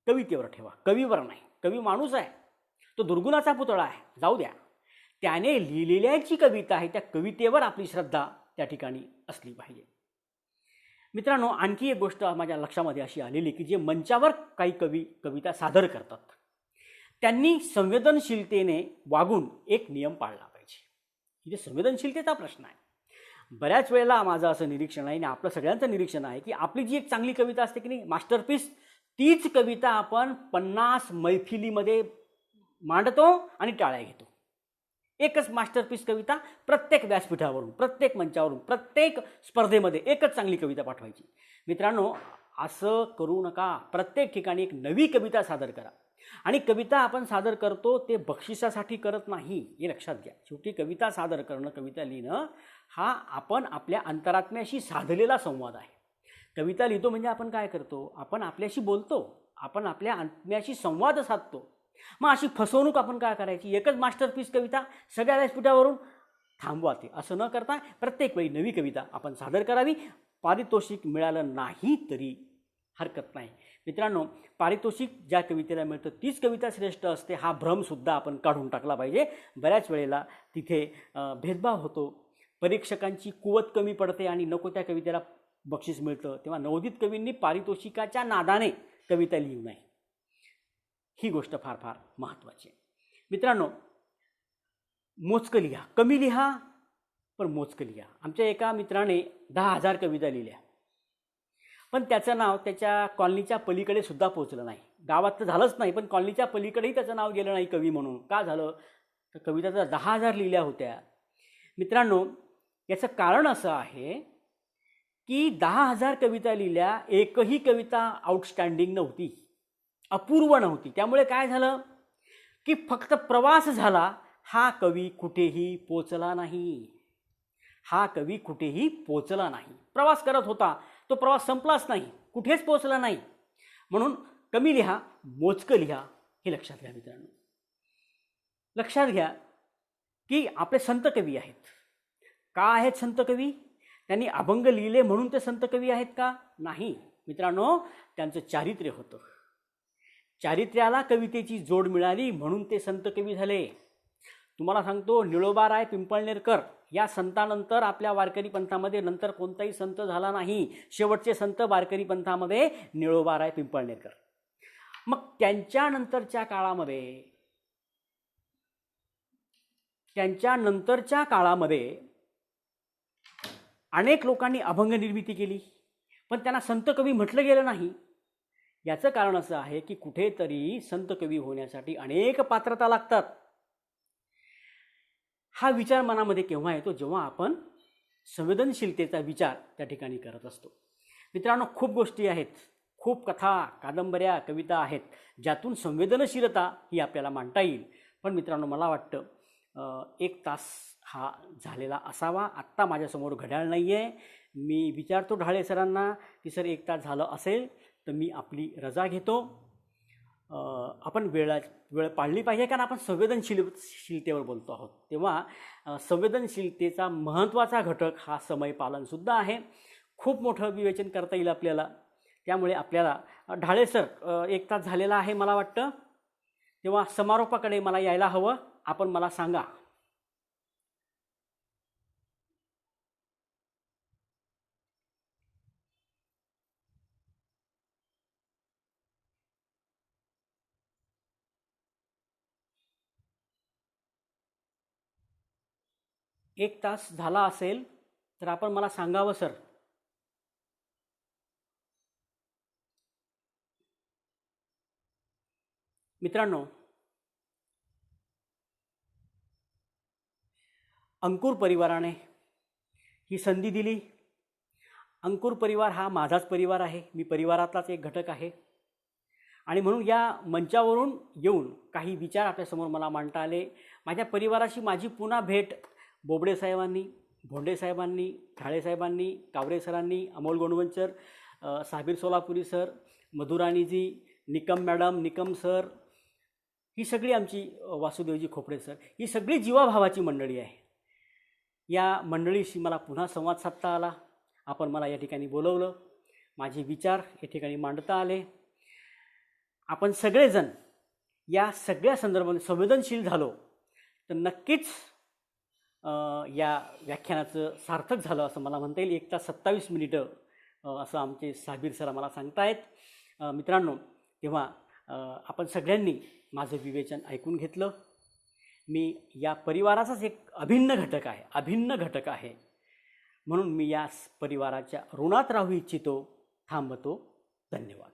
कवितेवर ठेवा, कवीवर नाही. कवी माणूस आहे, तो दुर्गुणाचा पुतळा आहे, जाऊ द्या. त्याने लिहिलेल्या जी कविता आहे त्या कवितेवर आपली श्रद्धा त्या ठिकाणी असली पाहिजे. मित्रांनो, आणखी एक गोष्ट माझ्या लक्षामध्ये अशी आलेली की जे मंचावर काही कवी कविता सादर करतात त्यांनी संवेदनशीलतेने वागून एक नियम पाळला पाहिजे. इथे संवेदनशीलतेचा प्रश्न आहे. बऱ्याच वेळेला माझं असं निरीक्षण आहे आणि आपलं सगळ्यांचं निरीक्षण आहे की आपली जी एक चांगली कविता असते की नाही, मास्टरपीस, तीच कविता आपण 50 मैफिलीमध्ये मांडतो आणि टाळ्या घेतो. एकच मास्टरपीस कविता प्रत्येक व्यासपीठावरून, प्रत्येक मंचावरून, प्रत्येक स्पर्धेमध्ये एकच चांगली कविता पाठवायची. मित्रांनो, असं करू नका. प्रत्येक ठिकाणी एक नवी कविता सादर करा. आणि कविता आपण सादर करतो ते बक्षिसासाठी करत नाही, हे लक्षात घ्या. शेवटी कविता सादर करणं, कविता लिहिणं हा आपण आपल्या अंतरात्म्याशी साधलेला संवाद आहे. कविता लिहितो म्हणजे आपण काय करतो, आपण आपल्याशी बोलतो, आपण आपल्या आत्म्याशी संवाद साधतो. मग अशी फसवणूक आपण काय करायची, एकच मास्टरपीस कविता सगळ्या व्यासपीठावरून थांबवा. ते असं न करता प्रत्येक वेळी नवी कविता आपण सादर करावी. पारितोषिक मिळालं नाही तरी हरकत नाही. मित्रांनो, पारितोषिक ज्या कवितेला मिळतं तीच कविता श्रेष्ठ असते, हा भ्रमसुद्धा आपण काढून टाकला पाहिजे. बऱ्याच वेळेला तिथे भेदभाव होतो, परीक्षकांची कुवत कमी पडते आणि नको त्या कवितेला बक्षीस मिळतं. तेव्हा नवोदित कवींनी पारितोषिकाच्या नादाने कविता लिहू नये, ही गोष्ट फार फार महत्त्वाची आहे. मित्रांनो, मोजकं लिहा, कमी लिहा पण मोजकं लिहा. आमच्या एका मित्राने 10,000 कविता लिहिल्या, पण त्याचं नाव त्याच्या कॉलनीच्या पलीकडे सुद्धा पोचलं नाही. गावात तर झालंच नाही, पण कॉलनीच्या पलीकडेही त्याचं नाव गेलं नाही कवी म्हणून. का झालं तर कविता तर 10,000 लिहिल्या होत्या. मित्रांनो, याचं कारण असं आहे की 10,000 कविता लिहिल्या, एकही कविता आउटस्टँडिंग नव्हती. अपूर्व नव्हती. त्यामुळे काय झालं की फक्त प्रवास झाला, हा कवी कुठेही पोचला नाही. हा कवी कुठेही पोचला नाही. प्रवास करत होता, तो प्रवास संपलाच नाही, कुठेच पोचला नाही. म्हणून कमी लिहा, मोजकं लिहा, हे लक्षात घ्या मित्रांनो. लक्षात घ्या की आपले संत कवी आहेत. का आहेत संत कवी? त्यांनी अभंग लिहिले म्हणून ते संत कवी आहेत का? नाही मित्रांनो, त्यांचं चारित्र्य होतं. चारित्र्याला कवितेची जोड मिळाली म्हणून ते संत कवी झाले. तुम्हाला सांगतो, निळोबाराय पिंपळनेरकर या संतानंतर आपल्या वारकरी पंथामध्ये नंतर कोणताही संत झाला नाही. शेवटचे संत वारकरी पंथामध्ये निळोबाराय पिंपळनेरकर. मग त्यांच्यानंतरच्या काळामध्ये अनेक लोकांनी अभंग निर्मिती केली, पण त्यांना संत कवी म्हटलं गेलं नाही. याचं कारण असं आहे की कुठेतरी संत कवी होण्यासाठी अनेक पात्रता लागतात. हा विचार मनामध्ये केव्हा येतो? जेव्हा आपण संवेदनशीलतेचा विचार त्या ठिकाणी करत असतो. मित्रांनो, खूप गोष्टी आहेत, खूप कथा, कादंबऱ्या, कविता आहेत ज्यातून संवेदनशीलता ही आपल्याला मांडता येईल. पण मित्रांनो, मला वाटतं 1 तास हा झालेला असावा. आत्ता माझ्यासमोर घड्याळ नाही आहे. मी विचारतो ढाळे सरांना की सर 1 तास झालं असेल तर मी आपली रजा घेतो. आपण वेळ पाळली पाहिजे, कारण आपण संवेदनशीलतेवर बोलतो आहोत. तेव्हा संवेदनशीलतेचा महत्त्वाचा घटक हा समयपालनसुद्धा आहे. खूप मोठं विवेचन करता येईल आपल्याला. त्यामुळे आपल्याला ढाळे सर 1 तास झालेला आहे मला वाटतं, तेव्हा समारोपाकडे मला यायला हवं. आपण मला सांगा. एक तास झाला असेल तर आपण मला सांगावं सर. मित्रांनो, अंकुर परिवाराने ही संधी दिली. अंकुर परिवार हा माझाच परिवार आहे. मी परिवारातलाच एक घटक आहे. आणि म्हणून या मंचावरून येऊन काही विचार आपल्यासमोर मला मांडता आले. माझ्या परिवाराशी माझी पुन्हा भेट बोबडे साहेबांनी, भोंडे साहेबांनी, ढाळे साहेबांनी, कावरे सरांनी, अमोल गोंडवंचर, साबीर सोलापुरी सर, मधुराणीजी, निकम मॅडम, निकम सर, ही सगळी आमची, वासुदेवजी खोपडे सर, ही सगळी जीवाभावाची मंडळी आहे. या मंडळीशी मला पुन्हा संवाद साधता आला. आपण मला या ठिकाणी बोलवलं. माझे विचार या ठिकाणी मांडता आले. आपण सगळेजण या सगळ्या संदर्भात संवेदनशील झालो तर नक्कीच या व्याख्यानाचं सार्थक झालं असं मला म्हणता येईल. 1 तास 27 मिनिटं असं आमचे साबीर सर आम्हाला सांगतायत. मित्रांनो, तेव्हा आपण सगळ्यांनी माझं विवेचन ऐकून घेतलं. मी या परिवाराचाच एक अभिन्न घटक आहे. म्हणून मी या परिवाराच्या ऋणात राहू इच्छितो. थांबतो. धन्यवाद.